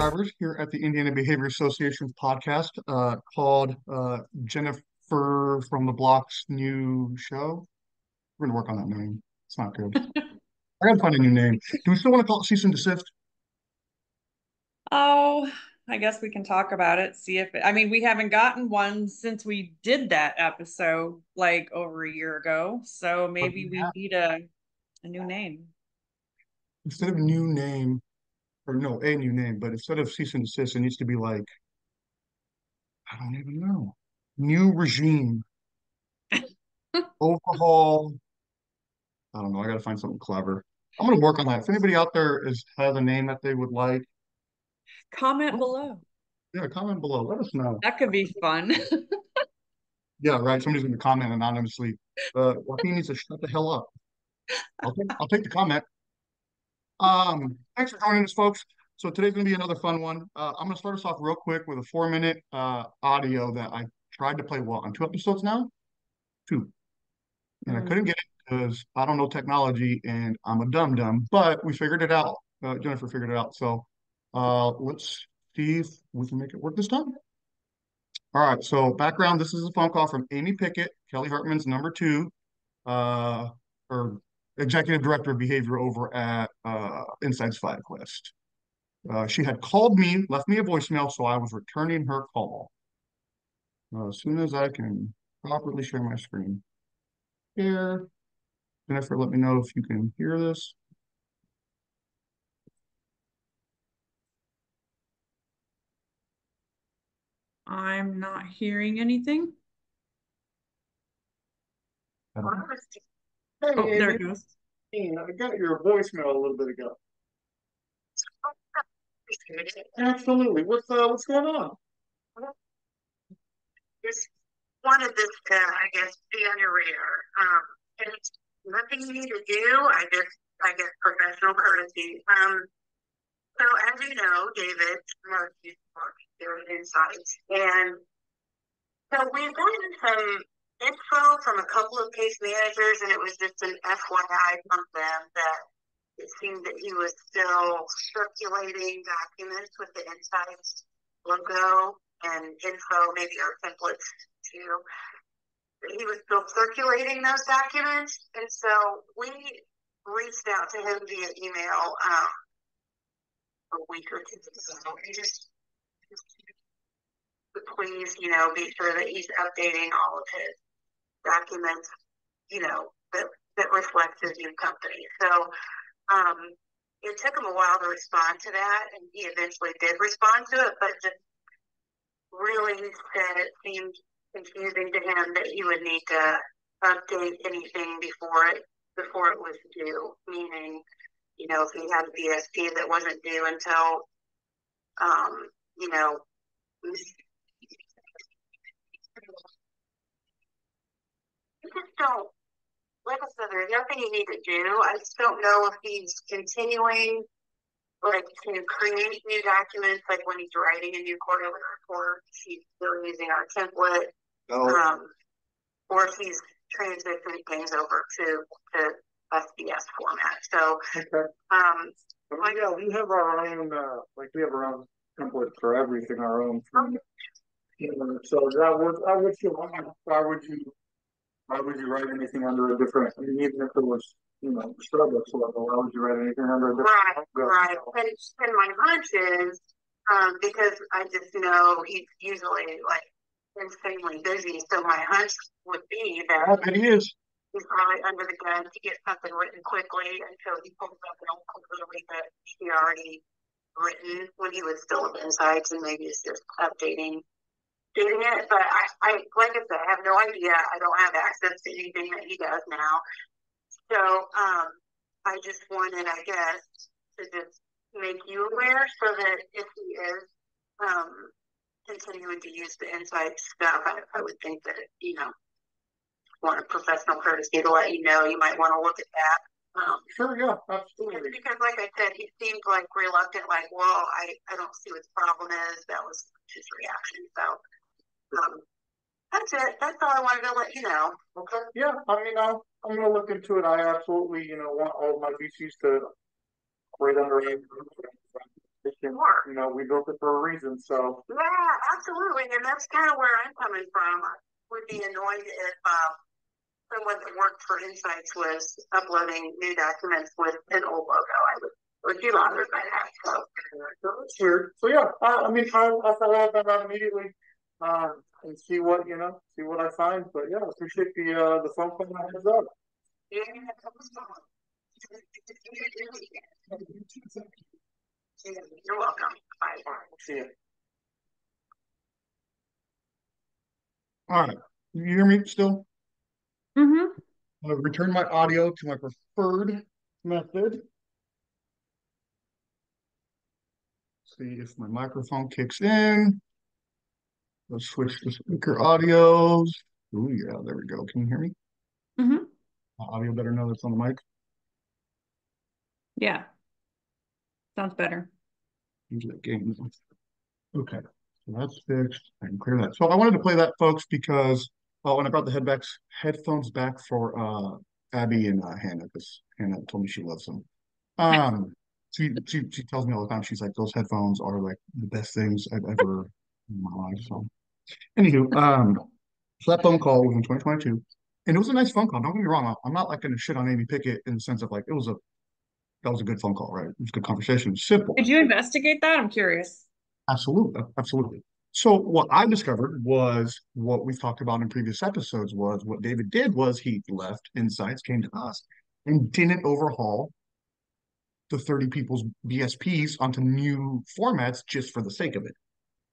subscribers here at the Indiana Behavior Association's podcast called Jennifer from the Block's new show. We're going to work on that name. It's not good. I got to find a new name. Do we still want to call it cease and desist? Oh, I guess we can talk about it, see if I mean, we haven't gotten one since we did that episode like over a year ago. So But maybe we yeah, need a new name. instead of new name, or no, a new name, but instead of cease and desist, it needs to be like, I don't even know. New regime, overhaul. I don't know. I got to find something clever. I'm going to work on that. If anybody out there has a name that they would like, Comment below. yeah, comment below. Let us know. That could be fun. Yeah, right. Somebody's going to comment anonymously. Joaquin needs to shut the hell up. I'll take the comment. Thanks for joining us, folks. So today's going to be another fun one. I'm going to start us off real quick with a 4 minute audio that I tried to play on 2 episodes now, two, and I Hmm. couldn't get it because I don't know technology and I'm a dum dum. But we figured it out. Jennifer figured it out. So let's see if we can make it work this time. All right. So background: this is a phone call from Amy Pickett, Kelly Hartman's number two, uh, or executive director of behavior over at Inside's Flag List. She had called me, left me a voicemail, so I was returning her call. As soon as I can properly share my screen. Here, Jennifer, let me know if you can hear this. I'm not hearing anything. Hey, Oh, there Amy, it goes. I got your voicemail a little bit ago. Absolutely. What's going on? Just wanted this to, I guess, be on your radar. And it's nothing you need to do. I guess, professional courtesy. So as you know, David Murphy works here at Insights, and so we've gotten some info from a couple of case managers, and it was just an FYI from them that it seemed that he was still circulating documents with the Insights logo and info, maybe our templates too. He was still circulating those documents, and so we reached out to him via email a week or two ago. And just please, be sure that he's updating all of his documents, that reflects his new company. So um, it took him a while to respond to that, and he eventually did respond to it, but just really said it seemed confusing to him that he would need to update anything before it was due. Meaning, if he had a BSP that wasn't due until, um, you know, I just don't. Like I said, there's nothing you need to do. I just don't know if he's continuing like to create new documents, like when he's writing a new quarterly report, he's still using our template. No. Or if he's transitioning things over to SBS format. So, Okay. like, Yeah, we have our own, we have our own template for everything, our own. So that would feel, why would you write anything under a different, I mean, even if it was, Starbucks level, why would you write anything under a different? right. And my hunch is, because I just know he's usually like insanely busy. So my hunch would be that Yeah, it is. he's probably under the gun to get something written quickly until he pulls up an old quarterly that he already written when he was still with Insights, and maybe it's just updating doing it. But I like I said, I have no idea. I don't have access to anything that he does now. So I just wanted, I guess, to just make you aware so that if he is continuing to use the Insight stuff, I would think that, want a professional courtesy to let you know you might want to look at that. Sure, yeah, absolutely. Because, like I said, he seemed like reluctant, like, well, I don't see what the problem is. That was his reaction. So that's it. That's all I wanted to let you know. Okay, yeah, I mean, I'm gonna look into it. I absolutely, want all of my VCs to operate under a Sure. You know, we built it for a reason. So Yeah, absolutely. And that's kind of where I'm coming from. I would be annoyed if someone that worked for Insights was uploading new documents with an old logo. I would be bothered by that. So that's weird. So yeah, I mean, I'll follow up on that immediately, and see what see what I find. But yeah, I appreciate the phone call and heads up. yeah, you're welcome. Bye. See you. All right, you hear me still? Mm-hmm. I'm gonna return my audio to my preferred method. See if my microphone kicks in. Let's switch to speaker audios. Oh yeah, there we go. Can you hear me? Mm-hmm. My audio better know that's on the mic. Yeah, sounds better. Usually games. Okay, so that's fixed. I can clear that. So I wanted to play that, folks, because when I brought the headphones back for Abby and Hannah, because Hannah told me she loves them. Nice. She tells me all the time. She's like, those headphones are like the best things I've ever in my life. So, anywho, so that phone call was in 2022, and it was a nice phone call. Don't get me wrong. I'm not like going to shit on Amy Pickett in the sense of like that was a good phone call, right? It was a good conversation. It was simple. Did you investigate that? I'm curious. Absolutely, absolutely. So what I discovered was what we've talked about in previous episodes was what David did was he left Insights, came to us, and didn't overhaul the 30 people's BSPs onto new formats just for the sake of it.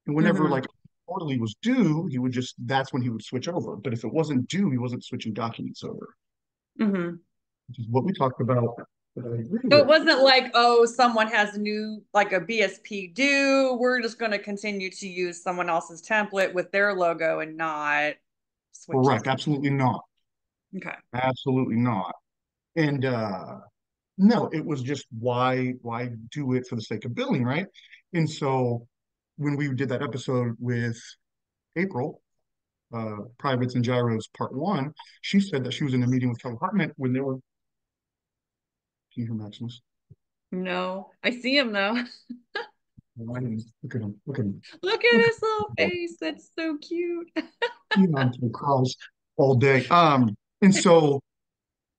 And whenever Mm-hmm. like quarterly was due, he would just that's when he would switch over. But if it wasn't due, he wasn't switching documents over, Mm-hmm. which is what we talked about. That I agree So it with. wasn't like, oh, someone has a new, like a BSP due. We're just going to continue to use someone else's template with their logo and not switch it. Correct. Absolutely not. Okay. Absolutely not. And no, it was just why do it for the sake of billing, right? And so when we did that episode with April, Privates and Gyros Part One, she said that she was in a meeting with Kelly Hartman when they were. Can you hear Maximus? No, I see him though. Look at him! Look at him! Look at Look his little at him! face. That's so cute. Elon crawls all day. And so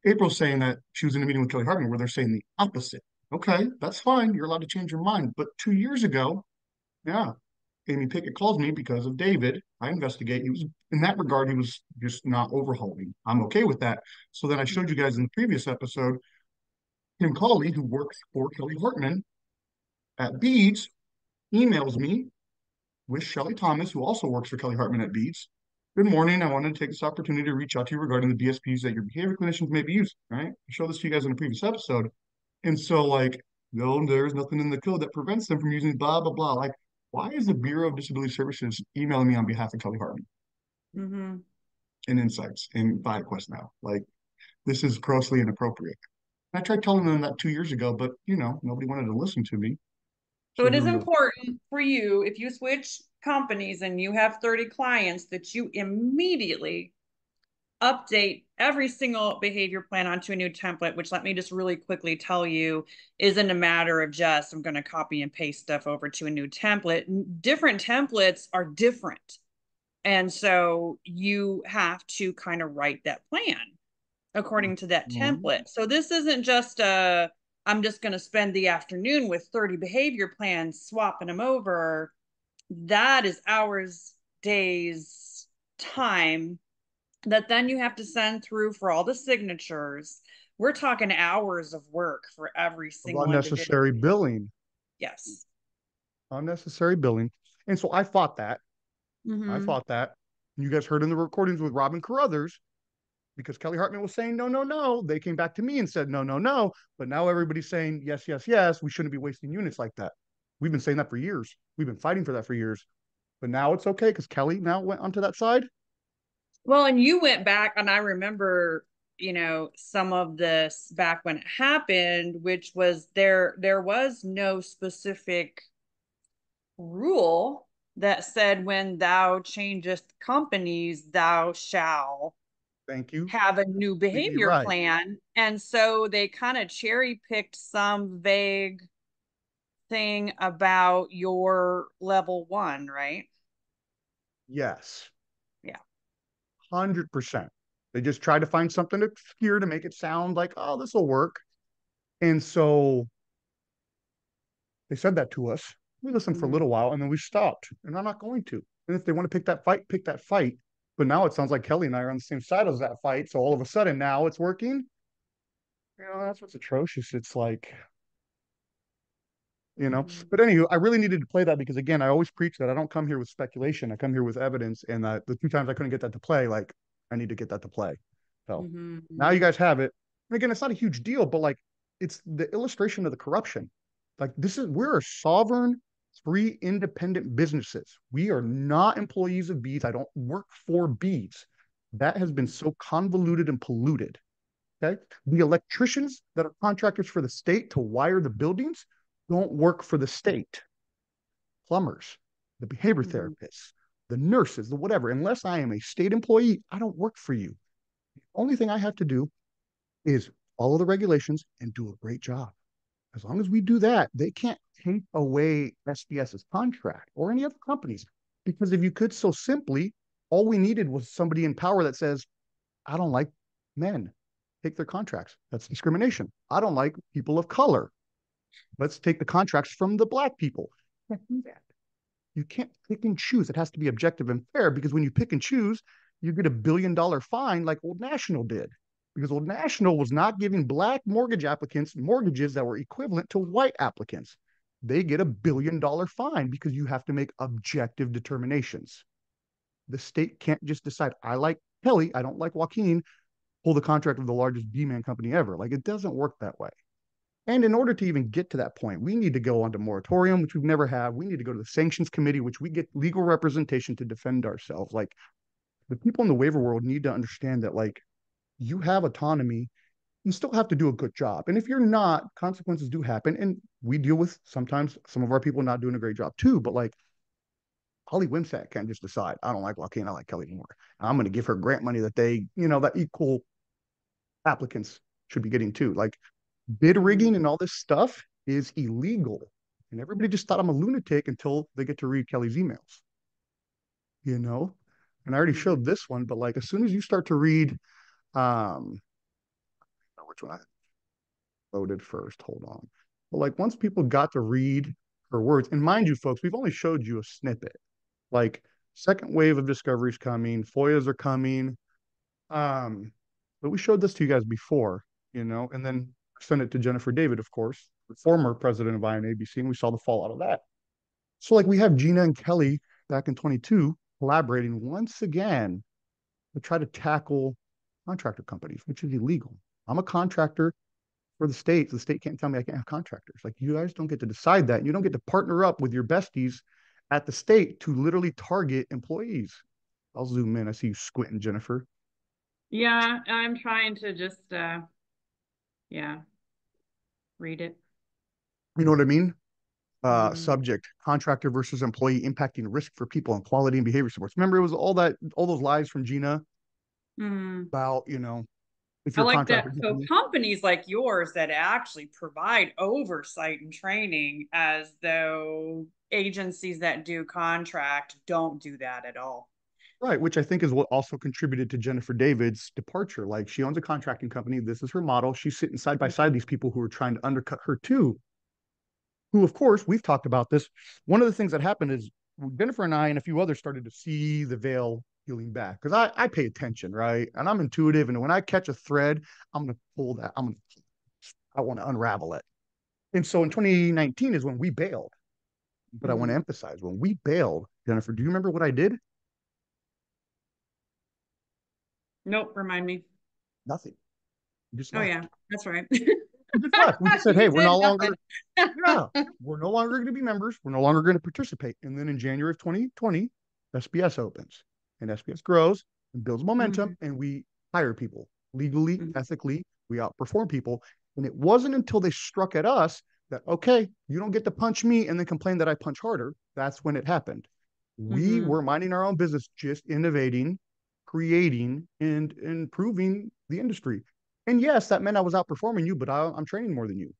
April's saying that she was in a meeting with Kelly Hartman where they're saying the opposite. Okay, that's fine. You're allowed to change your mind. But 2 years ago, yeah, Amy Pickett calls me because of David. I investigate. He was in that regard, he was just not overhauling. I'm okay with that. So then I showed you guys in the previous episode, Tim Cawley, who works for Kelly Hartman at Beads, emails me with Shelly Thomas, who also works for Kelly Hartman at Beads. Good morning. I wanted to take this opportunity to reach out to you regarding the BSPs that your behavior clinicians may be using. Right? I showed this to you guys in a previous episode. And so, like, no, there's nothing in the code that prevents them from using blah, blah, blah. Like, why is the Bureau of Disability Services emailing me on behalf of Kelly Hartman Mm-hmm. and Insights and FireQuest now? Like, this is grossly inappropriate. And I tried telling them that 2 years ago, but, nobody wanted to listen to me. So So it here is we are. important for you if you switch companies and you have 30 clients that you immediately update every single behavior plan onto a new template, which let me just really quickly tell you isn't a matter of just I'm going to copy and paste stuff over to a new template. Different templates are different. And so you have to kind of write that plan according to that template. So this isn't just I'm just going to spend the afternoon with 30 behavior plans, swapping them over. That is hours, days, time that then you have to send through for all the signatures. We're talking hours of work for every Of single individual. unnecessary billing. Yes. Unnecessary billing. And so I fought that. I Mm-hmm. fought that. You guys heard in the recordings with Robin Carruthers, because Kelly Hartman was saying, no, no, no. They came back to me and said, no, no, no. But now everybody's saying, yes, yes, yes. We shouldn't be wasting units like that. We've been saying that for years. We've been fighting for that for years. But now it's okay because Kelly now went onto that side. Well, and you went back, and I remember, some of this back when it happened, which was there was no specific rule that said when thou changest companies, thou shall Thank you. have a new Completely behavior right. plan. And so they kind of cherry picked some vague thing about your level one, right? Yes, Yeah. 100%. They just tried to find something obscure to make it sound like, oh, this will work. And so they said that to us. We listened for a Mhm. little while and then we stopped. And I'm not going to. And if they want to pick that fight, pick that fight. But now it sounds like Kelly and I are on the same side of that fight. So all of a sudden now it's working. That's what's atrocious. It's like, Mhm. but anyway, I really needed to play that because again, I always preach that I don't come here with speculation. I come here with evidence. And the 2 times I couldn't get that to play, like I need to get that to play. So now you Mhm. guys have it. And again, it's not a huge deal, but like it's the illustration of the corruption. Like we're a sovereign, free, independent businesses. We are not employees of bees. I don't work for bees. That has been Mhm. so convoluted and polluted. Okay. The electricians that are contractors for the state to wire the buildings don't work for the state. Plumbers, the behavior Mhm. therapists, the nurses, the whatever. Unless I am a state employee, I don't work for you. The only thing I have to do is follow the regulations and do a great job. As long as we do that, they can't take away SBS's contract or any other companies. Because if you could so simply, all we needed was somebody in power that says, I don't like men. Take their contracts. That's discrimination. I don't like people of color. Let's take the contracts from the black people. You can't do that. You can't pick and choose. It has to be objective and fair because when you pick and choose, you get $1 billion fine like Old National did. Because Old National was not giving black mortgage applicants mortgages that were equivalent to white applicants. They get $1 billion fine because you have to make objective determinations. The state can't just decide, I like Kelly, I don't like Joaquin, pull the contract of the largest B-man company ever. Like it doesn't work that way. And in order to even get to that point, we need to go onto moratorium, which we've never had. We need to go to the sanctions committee, which we get legal representation to defend ourselves. Like the people in the waiver world need to understand that, like, you have autonomy. You still have to do a good job. And if you're not, consequences do happen. And we deal with sometimes some of our people not doing a great job too. But like Holly Wimsatt can't just decide, I don't like Joaquin, I like Kelly more. I'm going to give her grant money that that equal applicants should be getting too. Like bid Mhm. rigging and all this stuff is illegal. And everybody just thought I'm a lunatic until they get to read Kelly's emails, you know? And I already Mhm. showed this one, but like as soon as you start to read, which one I loaded first, hold on. But like once people got to read her words, and mind you, folks, we've only showed you a snippet. Like second wave of discoveries coming, FOIAs are coming. Um, but we showed this to you guys before, and then sent it to Jennifer David, of course, the former president of INABC, and we saw the fallout of that. So, like, we have Gina and Kelly back in 22 collaborating once again to try to tackle contractor companies, which is illegal. I'm a contractor for the state. The state can't tell me I can't have contractors. Like, you guys don't get to decide that. You don't get to partner up with your besties at the state to literally target employees. I'll zoom in. I see you squinting, Jennifer. Yeah, I'm trying to just yeah, read it. You know what I mean? Mhm. Subject contractor versus employee impacting risk for people and quality and behavior supports. Remember, it was all those lies from Gina Mhm. about, if I you're a like contractor that. So company. companies like yours that actually provide oversight and training as though agencies that do contract don't do that at all. Right, which I think is what also contributed to Jennifer David's departure. Like she owns a contracting company. This is her model. She's sitting side by side these people who are trying to undercut her too. Who, of course, we've talked about this. One of the things that happened is Jennifer and I and a few others started to see the veil peeling back because I pay attention, right? And I'm intuitive. And when I catch a thread, I'm going to pull that. I want to unravel it. And so in 2019 is when we bailed. But I want to Mhm. emphasize when we bailed, Jennifer, do you remember what I did? Nope, remind me. Nothing. We just Oh yeah, left. that's right. We just left. We just said, hey, You we're did no nothing. longer, yeah, we're no longer going to be members. We're no longer going to participate. And then in January of 2020, SBS opens and SBS grows and builds momentum Mhm. and we hire people legally, Mhm. ethically. We outperform people. And it wasn't until they struck at us that, okay, you don't get to punch me and then complain that I punch harder. That's when it happened. We Mhm. were minding our own business, just innovating, creating, and improving the industry. And yes, that meant I was outperforming you, but I'm training more than you.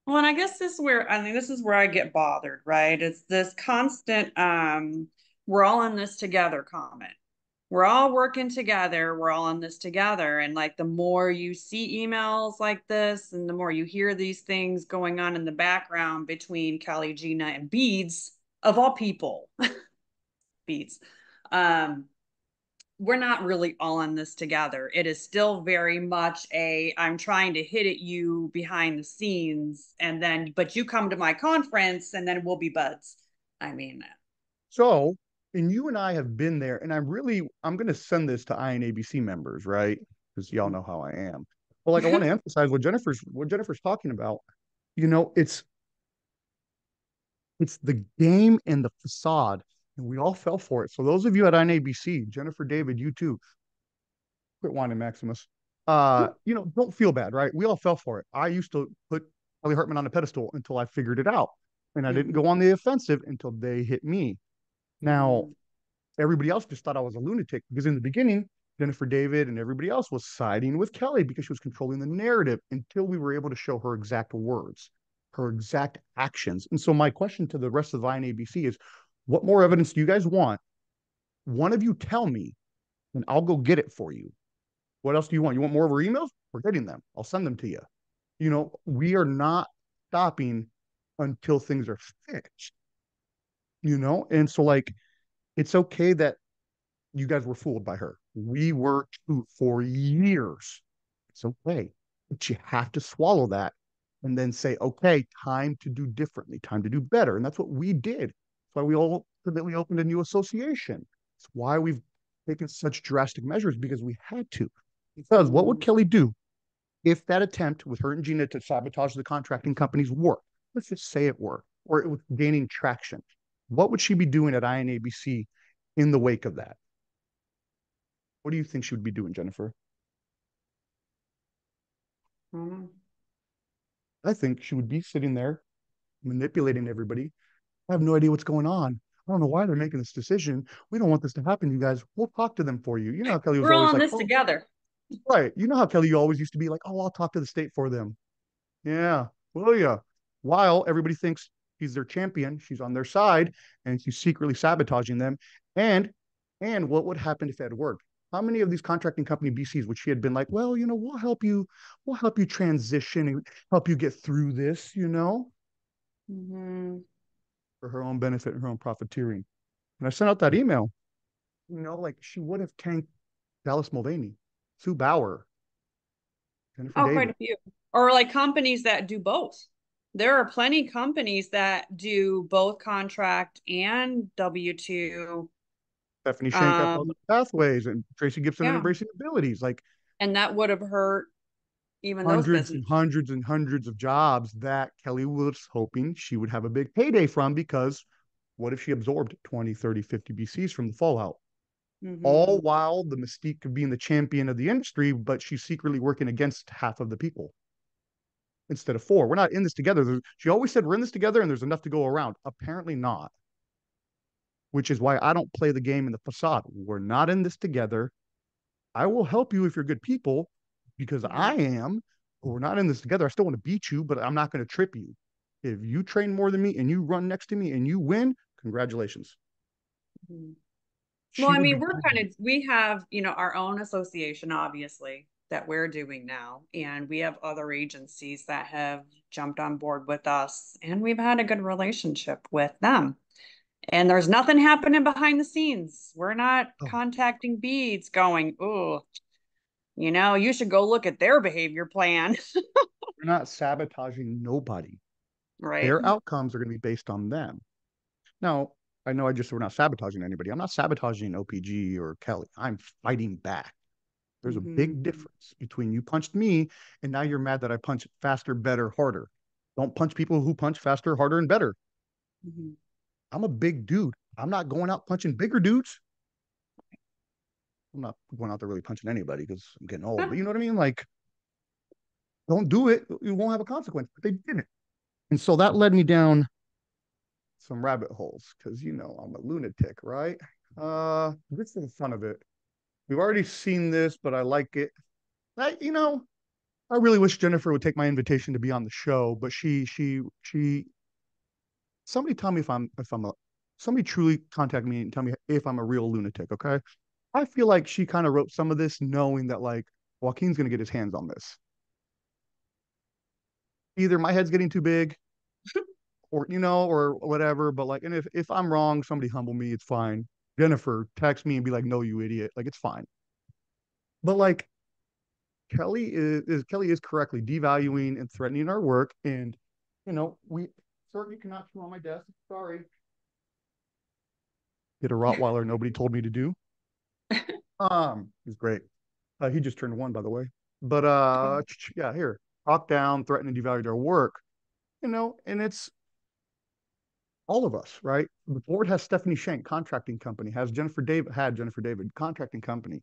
Well, and I guess this is where I mean this is where I get bothered, right? It's this constant we're all in this together comment. We're all working together, we're all in this together. And like the more you see emails like this and the more you hear these things going on in the background between Kelly, Gina, and Beads, of all people, Beads. Um, we're not really all in this together. It is still very much a I'm trying to hit at you behind the scenes and then but you come to my conference and then we'll be buds. I mean, So, and you and I have been there, and I'm going to send this to INABC members, right? Because y'all know how I am. Well, like I want to emphasize what Jennifer's talking about. You know, it's the game and the facade, and we all fell for it. So those of you at INABC, Jennifer, David, you too, quit whining, Maximus. Don't feel bad, right? We all fell for it. I used to put Kelly Hartman on a pedestal until I figured it out, and I didn't mm-hmm, go on the offensive until they hit me. Now, mm-hmm, everybody else just thought I was a lunatic because in the beginning, Jennifer David and everybody else was siding with Kelly because she was controlling the narrative until we were able to show her exact words, her exact actions. And so my question to the rest of the INABC is, what more evidence do you guys want? One of you tell me, and I'll go get it for you. What else do you want? You want more of her emails? We're getting them. I'll send them to you. We are not stopping until things are fixed, And so like, it's okay that you guys were fooled by her. We were too for years. It's okay. But you have to swallow that and then say, okay, time to do differently, time to do better. And that's what we did. That's why we ultimately opened a new association. It's why we've taken such drastic measures because we had to. Because what would mm-hmm. Kelly do if that attempt with her and Gina to sabotage the contracting companies worked? Let's just say it worked, or it was gaining traction. What would she be doing at INABC in the wake of that? What do you think she would be doing, Jennifer? Mm-hmm. I think she would be sitting there manipulating everybody. I have no idea what's going on. I don't know why they're making this decision. We don't want this to happen, you guys. We'll talk to them for you. You know how Kelly was We're all always in like, this oh, together. right. You know how Kelly always used to be like, oh, I'll talk to the state for them. Yeah, will ya? While everybody thinks she's their champion, she's on their side, and she's secretly sabotaging them. And and what would happen if it had worked? How many of these contracting company BCs would she had been like, well, we'll help you transition and help you get through this, Mm-hmm. for her own benefit and her own profiteering. And I sent out that email, like she would have tanked Dallas Mulvaney, Sue Bauer, Jennifer Oh, quite David, a few. Or like companies that do both. There are plenty companies that do both contract and W-2. Stephanie Shank at Positive Um, Pathways, and Tracy Gibson at yeah. Embracing Abilities. Like And that would have hurt even those hundreds and businesses. hundreds and hundreds of jobs that Kelly was hoping she would have a big payday from because what if she absorbed 20, 30, 50 BCs from the fallout? All Mm-hmm. while the mystique of being the champion of the industry, but she's secretly working against half of the people instead of four. We're not in this together. She always said we're in this together and there's enough to go around. Apparently not, which is why I don't play the game in the facade. We're not in this together. I will help you if you're good people because Mm-hmm. I am. But we're not in this together. I still want to beat you, but I'm not going to trip you. If you train more than me and you run next to me and you win, congratulations. Mm-hmm. Well, She I would mean, be we have, our own association, obviously, that we're doing now. And we have other agencies that have jumped on board with us, and we've had a good relationship with them. And there's nothing happening behind the scenes. We're not oh, contacting beads going, oh, you should go look at their behavior plan. we're not sabotaging nobody. Right. Their outcomes are going to be based on them. Now, I know I just said we're not sabotaging anybody. I'm not sabotaging OPG or Kelly. I'm fighting back. There's a Mm-hmm. big difference between you punched me and now you're mad that I punch faster, better, harder. Don't punch people who punch faster, harder, and better. Mm-hmm. I'm a big dude. I'm not going out punching bigger dudes. I'm not going out there really punching anybody because I'm getting old. But you know what I mean? Like, don't do it. You won't have a consequence. But they didn't. And so that led me down some rabbit holes because I'm a lunatic, right? Just for the fun of it. We've already seen this, but I like it. I, you know, I really wish Jennifer would take my invitation to be on the show, but she somebody tell me if I'm a somebody truly contact me and tell me if I'm a real lunatic, okay? I feel like she kind of wrote some of this knowing that like Joaquin's gonna get his hands on this. Either my head's getting too big or or whatever, but like and if I'm wrong, somebody humble me, it's fine. Jennifer, text me and be like, no, you idiot. Like it's fine. But like Kelly is correctly devaluing and threatening our work. And we sir, you cannot chew on my desk. Sorry. Get a Rottweiler nobody told me to do. He's great. He just turned one, by the way. But Oh. yeah, here. Talk down, threaten and devalue our work. And it's all of us, right? The board has Stephanie Shank, contracting company, had Jennifer David, contracting company.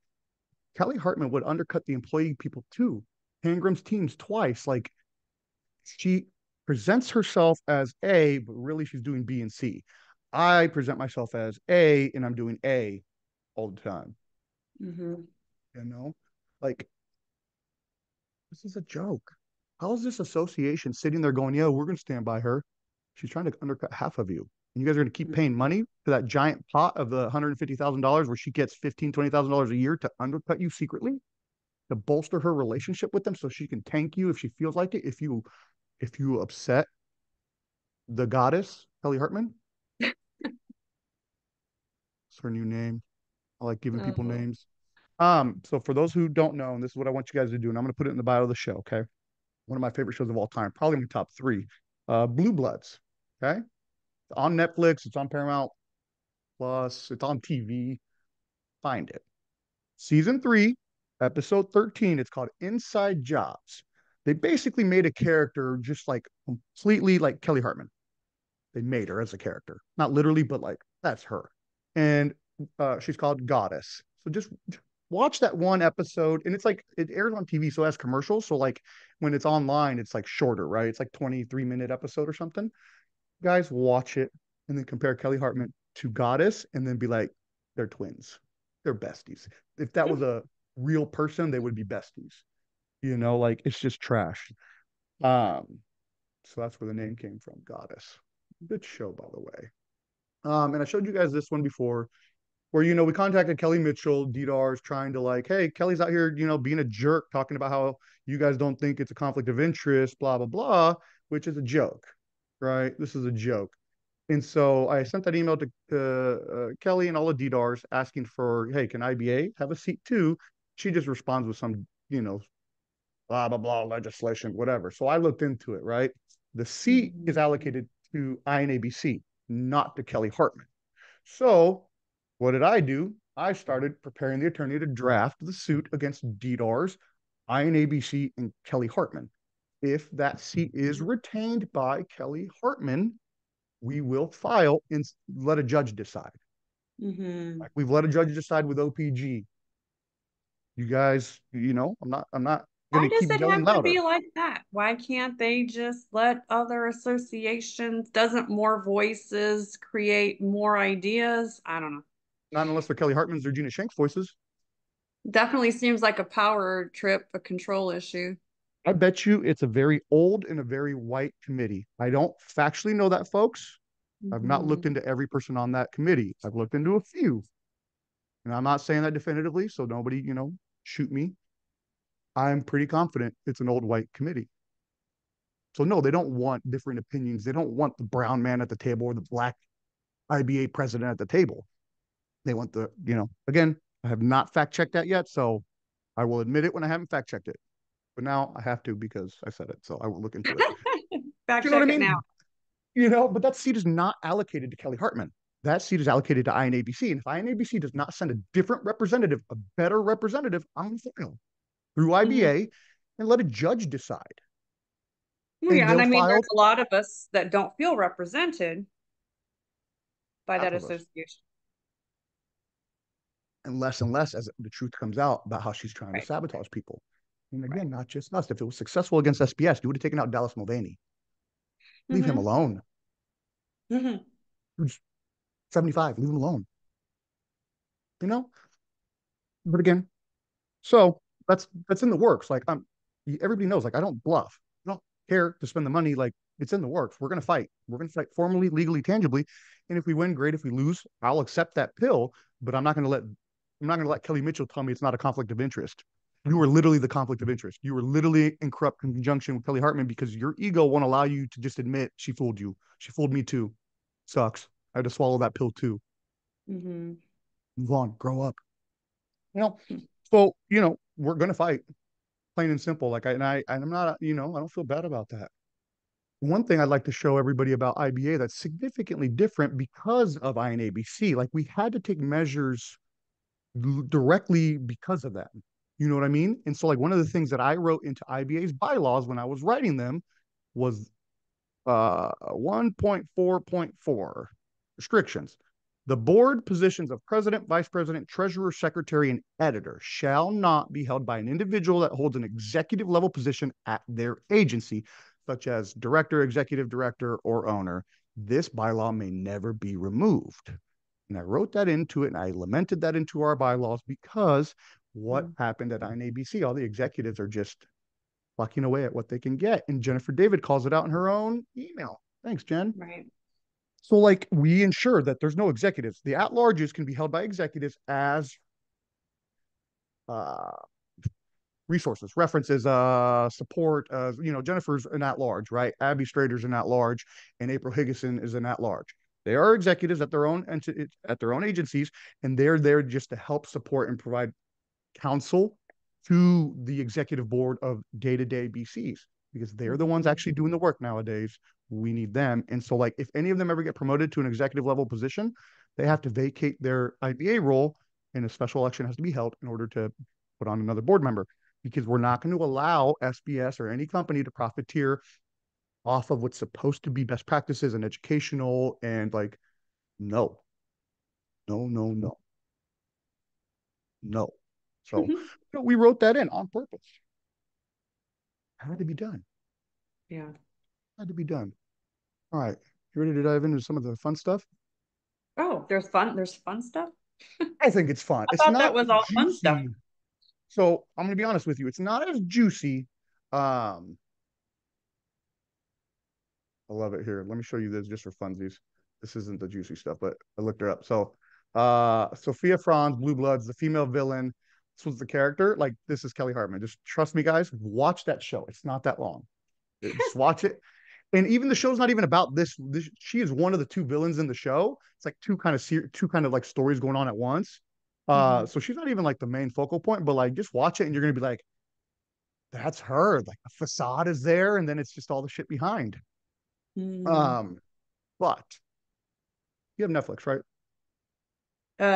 Kelly Hartman would undercut the employee people too. Hangram's teams twice. Like she presents herself as A, but really she's doing B and C. I present myself as A and I'm doing A all the time. Mm-hmm. You know, like this is a joke. How is this association sitting there going, yeah, we're going to stand by her? She's trying to undercut half of you. And you guys are going to keep paying money to that giant pot of the $150,000 where she gets $15,000, $20,000 a year to undercut you secretly, to bolster her relationship with them so she can tank you if she feels like it. If you upset the goddess, Kelly Hartman, it's her new name. I like giving people Oh. names. So for those who don't know, and this is what I want you guys to do, and I'm going to put it in the bio of the show, okay? One of my favorite shows of all time, probably in the top three. Blue Bloods, okay? It's on Netflix, it's on Paramount Plus, it's on TV. Find it. Season 3, episode 13. It's called Inside Jobs. They basically made a character just like completely like Kelly Hartman. They made her as a character, not literally, but like that's her. And she's called Goddess. So just watch that one episode, and it's like it airs on TV, so it has commercials. So like when it's online, it's like shorter, right? It's like 23-minute episode or something. Guys, watch it and then compare Kelly Hartman to Goddess, and then be like, they're twins, they're besties. If that was a real person, they would be besties. Like it's just trash. Um, so that's where the name came from, Goddess. Good show, by the way. And I showed you guys this one before, where we contacted Kelly Mitchell, DDAR's trying to like, hey, Kelly's out here, being a jerk, talking about how you guys don't think it's a conflict of interest, blah blah blah, which is a joke, right? This is a joke. And so I sent that email to Kelly and all the DDARs asking for, hey, can IBA have a seat too? She just responds with some, blah blah blah legislation, whatever. So I looked into it, right? The seat is allocated to INABC, not to Kelly Hartman. So what did I do? I started preparing the attorney to draft the suit against DDARS, INABC, and Kelly Hartman. If that seat is retained by Kelly Hartman, we will file and let a judge decide. Mm-hmm. Like we've let a judge decide with OPG. You guys, I'm not Why gonna does keep it yelling have to be louder. like that? Why can't they just let other associations, doesn't more voices create more ideas? I don't know. Not unless they're Kelly Hartman's or Gina Shank's voices. Definitely seems like a power trip, a control issue. I bet you it's a very old and a very white committee. I don't factually know that, folks. I've not Mm-hmm. looked into every person on that committee. I've looked into a few, and I'm not saying that definitively, so nobody, shoot me. I'm pretty confident it's an old white committee. So no, they don't want different opinions. They don't want the brown man at the table or the black IBA president at the table. They want again, I have not fact checked that yet, so I will admit it when I haven't fact checked it. But now I have to because I said it, so I will look into it. Fact You know what I check it now. mean? But that seat is not allocated to Kelly Hartman. That seat is allocated to INABC. And if INABC does not send a different representative, a better representative, I'm going to file through Mm-hmm. IBA and let a judge decide. Well, And yeah, and they'll I mean, file there's a lot of us that don't feel represented by half that of us. association. And less as the truth comes out about how she's trying to Right, sabotage people. And right. again, not just us. If it was successful against SBS, you would have taken out Dallas Mulvaney. Leave him Mm-hmm. alone. Mm-hmm. Who's 75. Leave him alone. You know? But again, so that's in the works. Like everybody knows, like, I don't bluff. I don't care to spend the money. Like, it's in the works. We're going to fight. We're going to fight formally, legally, tangibly. And if we win, great. If we lose, I'll accept that pill, but I'm not going to let Kelly Mitchell tell me it's not a conflict of interest. You were literally the conflict of interest. You were literally in corrupt conjunction with Kelly Hartman because your ego won't allow you to just admit she fooled you. She fooled me too. Sucks. I had to swallow that pill too. Mm-hmm. Move on. Grow up. You know, so, we're going to fight, plain and simple. Like, I'm not, I don't feel bad about that. One thing I'd like to show everybody about IBA that's significantly different because of INABC, like we had to take measures directly because of that. You know what I mean? And so, like, one of the things that I wrote into IBA's bylaws when I was writing them was 1.4.4 restrictions. The board positions of president, vice president, treasurer, secretary, and editor shall not be held by an individual that holds an executive level position at their agency, such as director, executive director, or owner. This bylaw may never be removed. And I wrote that into it and I lamented that into our bylaws because what happened at INABC, all the executives are just plucking away at what they can get. And Jennifer David calls it out in her own email. Thanks, Jen. Right. So, like, we ensure that there's no executives. The at-larges can be held by executives as uh, resources, references, support. Jennifer's an at-large, right? Abby Strader's an at-large, and April Higgison is an at-large. They are executives at their own agencies, and they're there just to help support and provide counsel to the executive board of day-to-day BCs because they're the ones actually doing the work nowadays. We need them. And so, like, if any of them ever get promoted to an executive level position, they have to vacate their IBA role and a special election has to be held in order to put on another board member because we're not going to allow SBS or any company to profiteer off of what's supposed to be best practices and educational and, like, no, no, no, no, no. So we wrote that in on purpose. Had to be done. Yeah. Had to be done. All right. You ready to dive into some of the fun stuff? Oh, there's fun stuff. I think it's fun. I It's thought that not was all fun stuff. juicy. So I'm going to be honest with you. It's not as juicy. I love it here. Let me show you this just for funsies. This isn't the juicy stuff, but I looked her up. So Sophia Franz, Blue Bloods, the female villain. This was the character. Like, this is Kelly Hartman. Just trust me, guys. Watch that show. It's not that long. Just watch it. And even the show's not even about this. She is one of the two villains in the show. It's like two kind of like stories going on at once. So she's not even like the main focal point, but like just watch it and you're gonna be like, that's her. Like the facade is there, and then it's just all the shit behind. Mm. But you have Netflix, right?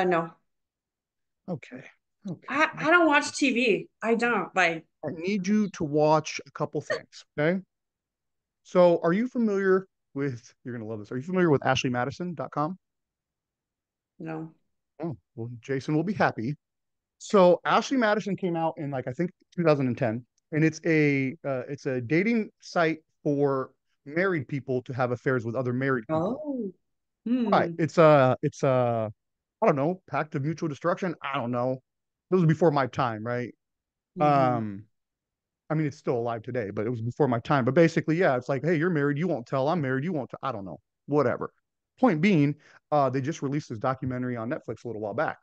No. Okay. Okay. I don't watch TV. I don't like. I need you to watch a couple things. Okay. So are you familiar with, you're gonna love this. Are you familiar with ashleymadison.com? No. Oh, well, Jason will be happy. So Ashley Madison came out in, like, I think 2010, and it's a dating site for married people to have affairs with other married people. Oh. Right. Hmm. It's I don't know, pact of mutual destruction. I don't know. This was before my time, right? Mm-hmm. Um, I mean, it's still alive today, but it was before my time. But basically, yeah, it's like, hey, you're married, you won't tell. I'm married, you won't tell. I don't know. Whatever. Point being, they just released this documentary on Netflix a little while back.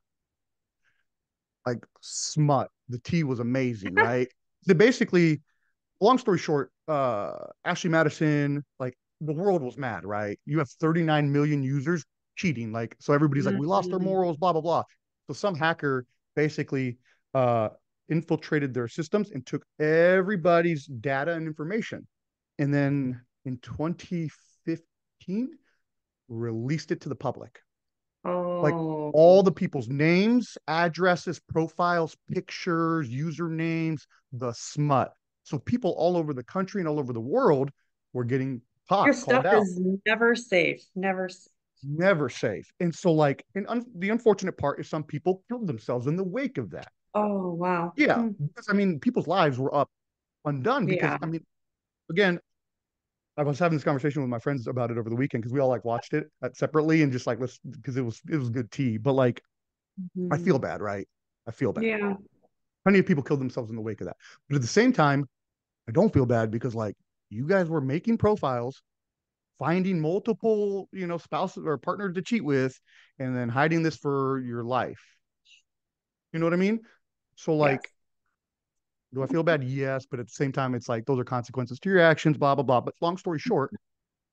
Like, smut. The tea was amazing, right? They basically, long story short, Ashley Madison, like, the world was mad, right? You have 39 million users cheating, like, so everybody's like, we lost our Mm-hmm. morals, blah blah blah. So some hacker basically uh infiltrated their systems and took everybody's data and information, and then in 2015 released it to the public, like Oh. all the people's names, addresses, profiles, pictures, usernames, the smut. So people all over the country and all over the world were getting Your caught, stuff called out. is never safe. Never. Never safe. And so, like, the unfortunate part is some people killed themselves in the wake of that. Oh, wow. Yeah, Hmm. because I mean, people's lives were up undone because Yeah. I mean, again, I was having this conversation with my friends about it over the weekend because we all like watched it separately and just like, let's, because it was good tea. But like, I Mhm. feel bad, right? I feel bad. Yeah. Plenty of people killed themselves in the wake of that. But at the same time, I don't feel bad because like you guys were making profiles, finding multiple, spouses or partners to cheat with, and then hiding this for your life. You know what I mean? So Yes. like, do I feel bad? Yes, but at the same time, it's like those are consequences to your actions, blah blah blah. But long story short,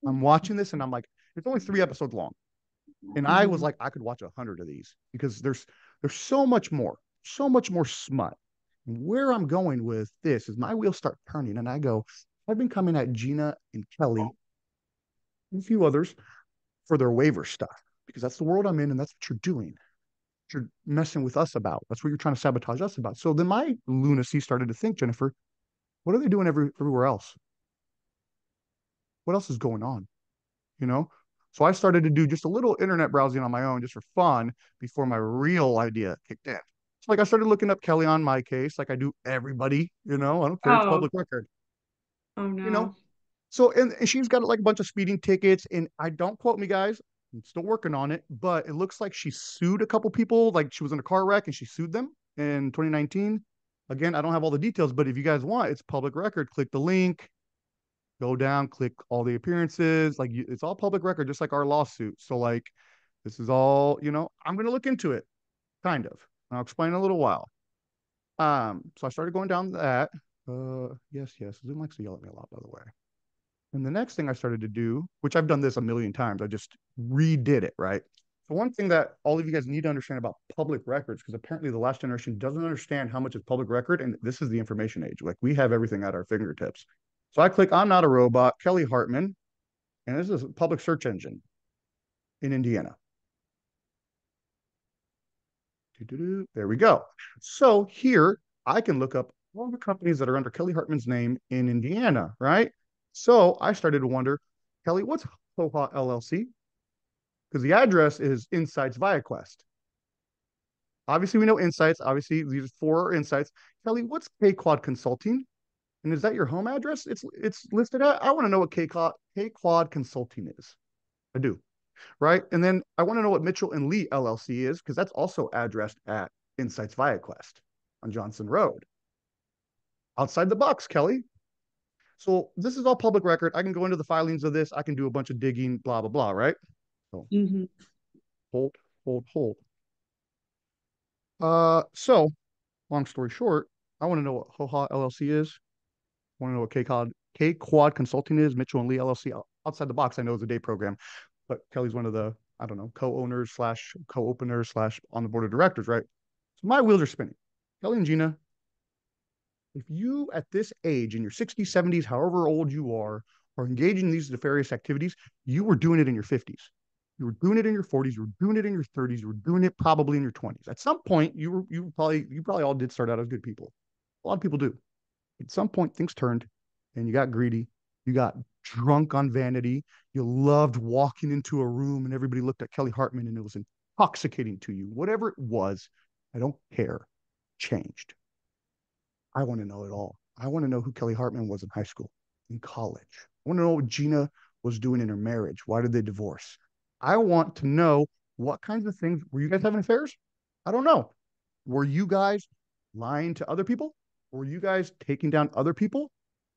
I'm watching this and I'm like, it's only 3 episodes long, and I was Mhm. like, I could watch 100 of these because there's so much more smut. And where I'm going with this is my wheels start turning, and I go, I've been coming at Gina and Kelly and a few others for their waiver stuff because that's the world I'm in, and that's what you're doing. You're messing with us about. That's what you're trying to sabotage us about. So then my lunacy started to think, Jennifer, what are they doing everywhere else? What else is going on? You know? So I started to do just a little internet browsing on my own just for fun before my real idea kicked in. So like I started looking up Kelly on my case, like I do everybody, I don't care, it's Oh, public record, oh you know. no. So and she's got like a bunch of speeding tickets, and I don't quote me, guys. I'm still working on it, but it looks like she sued a couple people. Like she was in a car wreck and she sued them in 2019. Again, I don't have all the details, but if you guys want, it's public record. Click the link, go down, click all the appearances. Like it's all public record, just like our lawsuit. So like this is all, I'm gonna look into it, kind of. I'll explain in a little while. So I started going down that. Yes, yes. Zoom likes to yell at me a lot, by the way. And the next thing I started to do, which I've done this a million times, I just redid it, right? So one thing that all of you guys need to understand about public records, because apparently the last generation doesn't understand how much is public record, and this is the information age. Like we have everything at our fingertips. So I click I'm not a robot, Kelly Hartman, and this is a public search engine in Indiana. There we go. So here I can look up all the companies that are under Kelly Hartman's name in Indiana, right? So I started to wonder, Kelly, what's HOHA LLC? Because the address is Insights ViaQuest. Obviously, we know Insights. Obviously, these four are Insights. Kelly, what's K Quad Consulting? And is that your home address? It's listed at. I want to know what K Quad Consulting is. I do, right? And then I want to know what Mitchell and Lee LLC is because that's also addressed at Insights ViaQuest on Johnson Road. Outside the box, Kelly. So this is all public record. I can go into the filings of this. I can do a bunch of digging, blah blah blah, right? So Hmm. hold, hold. So long story short, I want to know what HOHA LLC is. I want to know what K Quad Consulting is. Mitchell and Lee LLC. Outside the box, I know is a day program, but Kelly's one of the I don't know co-owners slash co-openers slash on the board of directors, right? So my wheels are spinning. Kelly and Gina, if you at this age in your 60s, 70s, however old you are engaging in these nefarious activities, you were doing it in your 50s. You were doing it in your 40s. You were doing it in your 30s. You were doing it probably in your 20s. At some point, you probably all did start out as good people. A lot of people do. At some point, things turned, and you got greedy. You got drunk on vanity. You loved walking into a room, and everybody looked at Kelly Hartman, and it was intoxicating to you. Whatever it was, I don't care. Changed. I want to know it all. I want to know who Kelly Hartman was in high school, in college. I want to know what Gina was doing in her marriage. Why did they divorce? I want to know what kinds of things were you guys having affairs? I don't know. Were you guys lying to other people? Were you guys taking down other people?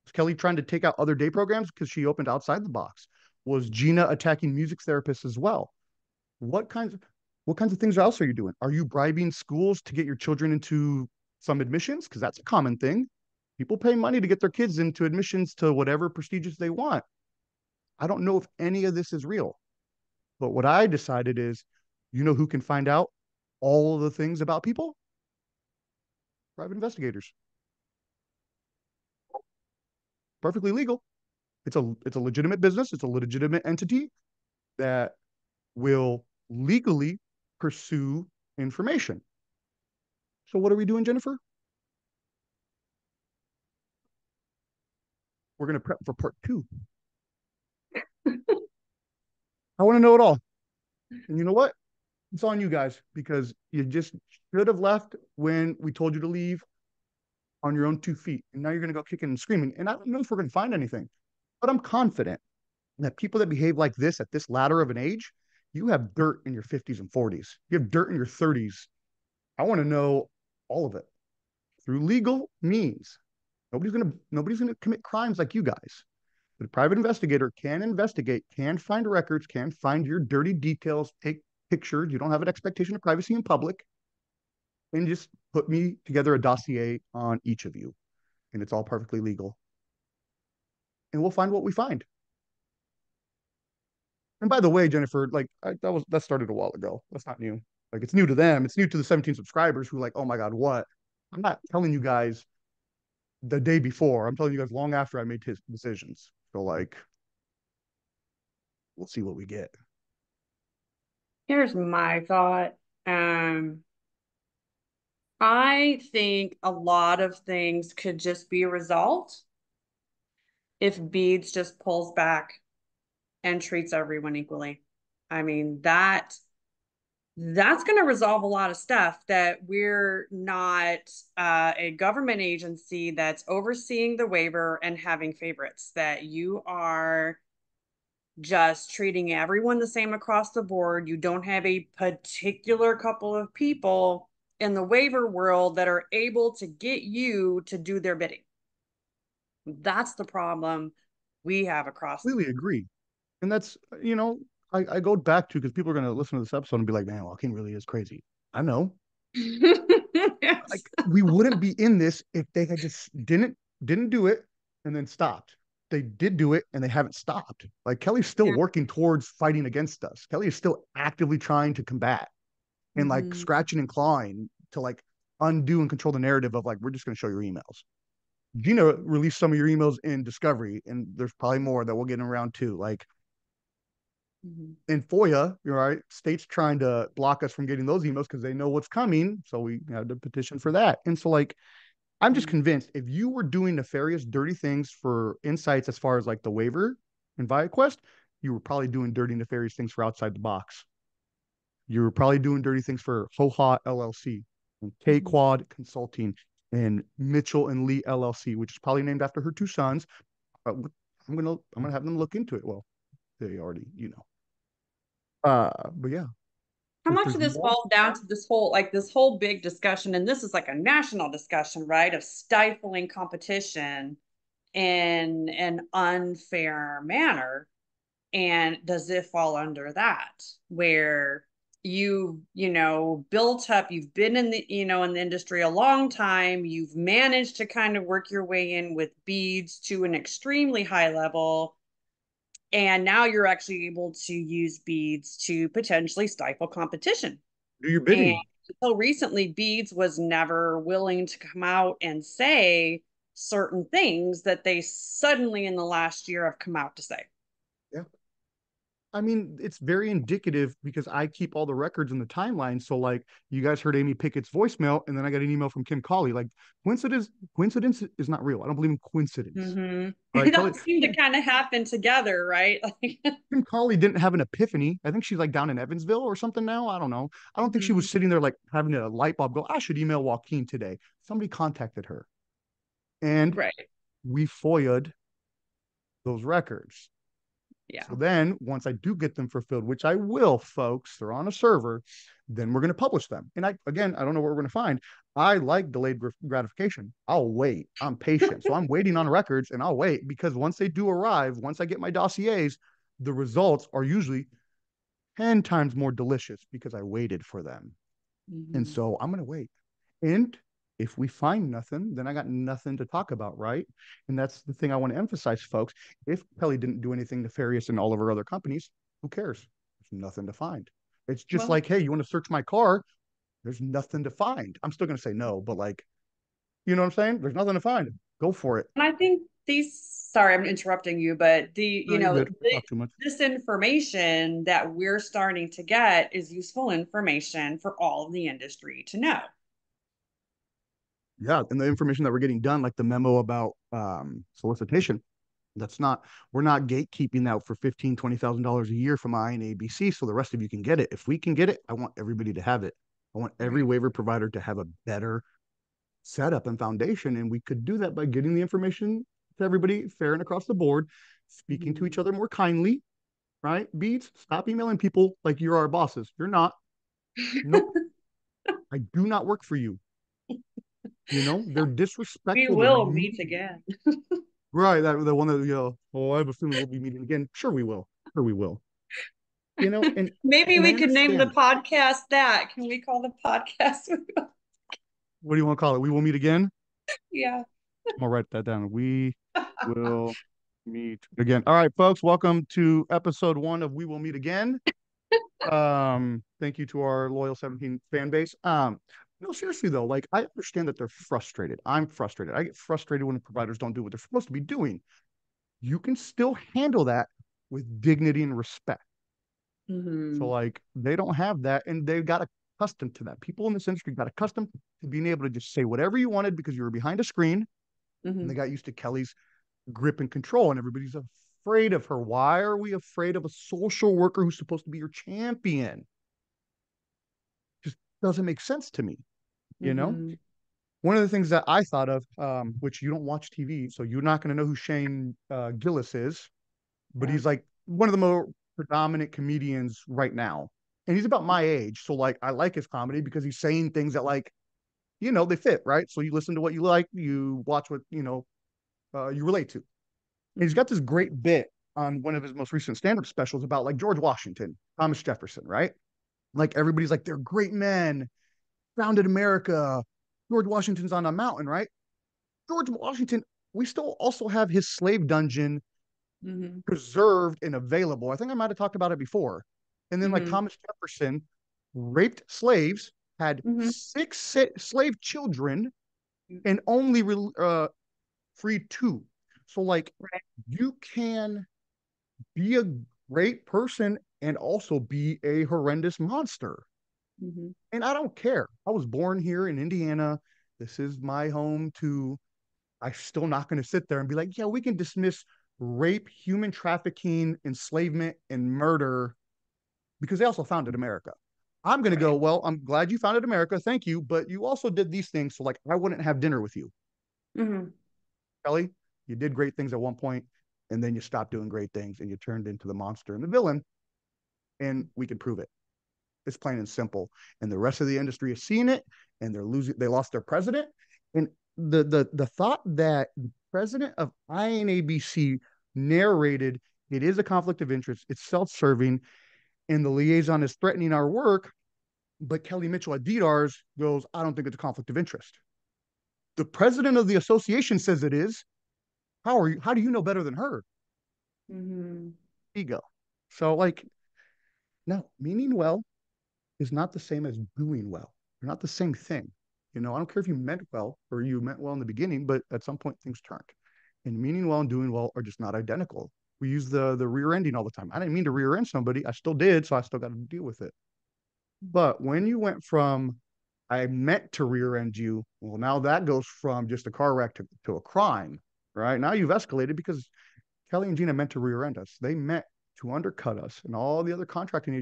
Was Kelly trying to take out other day programs because she opened outside the box? Was Gina attacking music therapists as well? What kinds of things else are you doing? Are you bribing schools to get your children into some admissions? Because that's a common thing. People pay money to get their kids into admissions to whatever prestigious they want. I don't know if any of this is real, but what I decided is, who can find out all of the things about people? Private investigators. Perfectly legal. It's a legitimate business. It's a legitimate entity that will legally pursue information. So what are we doing, Jennifer? We're going to prep for part two. I want to know it all. And you know what? It's on you guys because you just should have left when we told you to leave on your own 2 feet. And now you're going to go kicking and screaming. And I don't know if we're going to find anything, but I'm confident that people that behave like this at this ladder of an age, you have dirt in your 50s and 40s. You have dirt in your 30s. I want to know all of it through legal means. Nobody's gonna commit crimes like you guys. The private investigator can investigate, can find records, can find your dirty details, take pictures. You don't have an expectation of privacy in public, and just put me together a dossier on each of you, and it's all perfectly legal. And we'll find what we find. And by the way, Jennifer, like that started a while ago. That's not new. Like it's new to them. It's new to the 17 subscribers who are like, oh my god, what? I'm not telling you guys the day before. I'm telling you guys long after I made his decisions. So like, we'll see what we get. Here's my thought. Um, I think a lot of things could just be resolved if Beads just pulls back and treats everyone equally. I mean, that's going to resolve a lot of stuff that we're not a government agency that's overseeing the waiver and having favorites, that you are just treating everyone the same across the board. You don't have a particular couple of people in the waiver world that are able to get you to do their bidding. That's the problem we have across the Completely agree. And that's, I go back to because people are going to listen to this episode and be like, man, Joaquin really is crazy. I know. Like Yes. we wouldn't be in this if they had just didn't do it and then stopped. They did do it and they haven't stopped. Like Kelly's still Yeah. working towards fighting against us. Kelly is still actively trying to combat and like Mm-hmm. scratching and clawing to like undo and control the narrative of like we're just going to show your emails. Gina released some of your emails in Discovery, and there's probably more that we'll get in round two. Like Mm-hmm. in FOIA, you're right, states trying to block us from getting those emails because they know what's coming. So we had to petition for that. And so like I'm just convinced if you were doing nefarious, dirty things for insights as far as like the waiver and ViaQuest, you were probably doing dirty, nefarious things for outside the box. You were probably doing dirty things for HOHA LLC and K Mm-hmm. Quad Consulting and Mitchell and Lee LLC, which is probably named after her two sons. I'm gonna have them look into it. Well, they already. But yeah, How if much there's of this more, falls down to this whole big discussion, and this is like a national discussion, right, of stifling competition in an unfair manner? And does it fall under that, where built up, you've been in the industry a long time, you've managed to kind of work your way in with beads to an extremely high level, and now you're actually able to use beads to potentially stifle competition. do your And bidding. until recently, Beads was never willing to come out and say certain things that they suddenly in the last year have come out to say. Yeah. I mean, it's very indicative because I keep all the records in the timeline. So, like, you guys heard Amy Pickett's voicemail, and then I got an email from Kim Colley. Like, coincidence is not real. I don't believe in coincidence. Mm-hmm. All right, It Kelly, all seemed to kind of happen together, right? Like, Kim Colley didn't have an epiphany. I think she's like down in Evansville or something now. I don't know. I don't think she mm-hmm. was sitting there like having a light bulb go, I should email Joaquin today. Somebody contacted her, and Right. we FOIA'd those records. Yeah. So then once I do get them fulfilled, which I will, folks, they're on a server, then we're going to publish them. And I don't know what we're going to find. I like delayed gratification. I'll wait. I'm patient. So I'm waiting on records and I'll wait because once they do arrive, once I get my dossiers, the results are usually 10 times more delicious because I waited for them. And Mm-hmm. so I'm going to wait. And if we find nothing, then I got nothing to talk about, right? And that's the thing I want to emphasize, folks. If Kelly didn't do anything nefarious in all of her other companies, who cares? There's nothing to find. It's just Well, like, hey, you want to search my car? There's nothing to find. I'm still going to say no, but like, you know what I'm saying? There's nothing to find. Go for it. and I think sorry, I'm interrupting you, but No, you're good. I talk too much. this information that we're starting to get is useful information for all of the industry to know. Yeah. And the information that we're getting done, like the memo about solicitation, that's not, we're not gatekeeping that for $15,000-$20,000 a year from I and ABC. So the rest of you can get it. If we can get it, I want everybody to have it. I want every Right. waiver provider to have a better setup and foundation. And we could do that by getting the information to everybody fair and across the board, speaking to Mm-hmm. each other more kindly, right? Beats, stop emailing people like you're our bosses. You're not. Nope. I do not work for you. They're We disrespectful to will me. meet again. Right, that the one that oh, I have a feeling we'll be meeting again. Sure, we will. Sure, we will. Maybe And I we could name the understand. podcast that. Can we call the podcast? What do you want to call it? We will meet again. Yeah. I'm gonna write that down. We will meet again. All right, folks, welcome to episode 1 of We Will Meet Again. Thank you to our loyal 17 fan base. No, seriously though, like I understand that they're frustrated. I'm frustrated. I get frustrated when the providers don't do what they're supposed to be doing. You can still handle that with dignity and respect. So Mm-hmm. like they don't have that, and they got accustomed to that. People in this industry got accustomed to being able to just say whatever you wanted because you were behind a screen, and Mm-hmm. they got used to Kelly's grip and control, and everybody's afraid of her. Why are we afraid of a social worker who's supposed to be your champion? Just doesn't make sense to me, you know? Mm-hmm. One of the things that I thought of, which you don't watch TV, so you're not going to know who Shane Gillis is, but Yeah. he's like one of the more predominant comedians right now. And he's about my age. So like I like his comedy because he's saying things that like, they fit, right? So you listen to what you like, you watch what, you relate to. And he's Mm-hmm. got this great bit on one of his most recent stand-up specials about like George Washington, Thomas Jefferson, right? Like everybody's like, they're great men, founded America. George Washington's on a mountain, right? George Washington, we still also have his slave dungeon Mm-hmm. preserved and available. I think I might have talked about it before. And then like Mm-hmm. Thomas Jefferson raped slaves, had Mm-hmm. six slave children, and only freed two. So like Right. you can be a great person and also be a horrendous monster. Mm-hmm. And I don't care. I was born here in Indiana. This is my home too. I'm still not going to sit there and be like, yeah, we can dismiss rape, human trafficking, enslavement, and murder because they also founded America. I'm going to go, Right. well, I'm glad you founded America. Thank you. But you also did these things. So, like, I wouldn't have dinner with you. Mm-hmm. Kelly, you did great things at one point, and then you stopped doing great things and you turned into the monster and the villain. And we can prove it. It's plain and simple. And the rest of the industry is seeing it, and they lost their president. And the thought that the president of INABC narrated it is a conflict of interest, it's self-serving, and the liaison is threatening our work, but Kelly Mitchell at DDARS goes, I don't think it's a conflict of interest. The president of the association says it is. How do you know better than her? Mm-hmm. Ego. So like, no, meaning well is not the same as doing well. They're not the same thing. I don't care if you meant well or you meant well in the beginning, but at some point things turned. And meaning well and doing well are just not identical. We use the rear ending all the time. I didn't mean to rear end somebody. I still did, so I still got to deal with it. But when you went from I meant to rear end you, well, now that goes from just a car wreck to a crime, right? Now you've escalated because Kelly and Gina meant to rear end us. They meant to undercut us and all the other contracting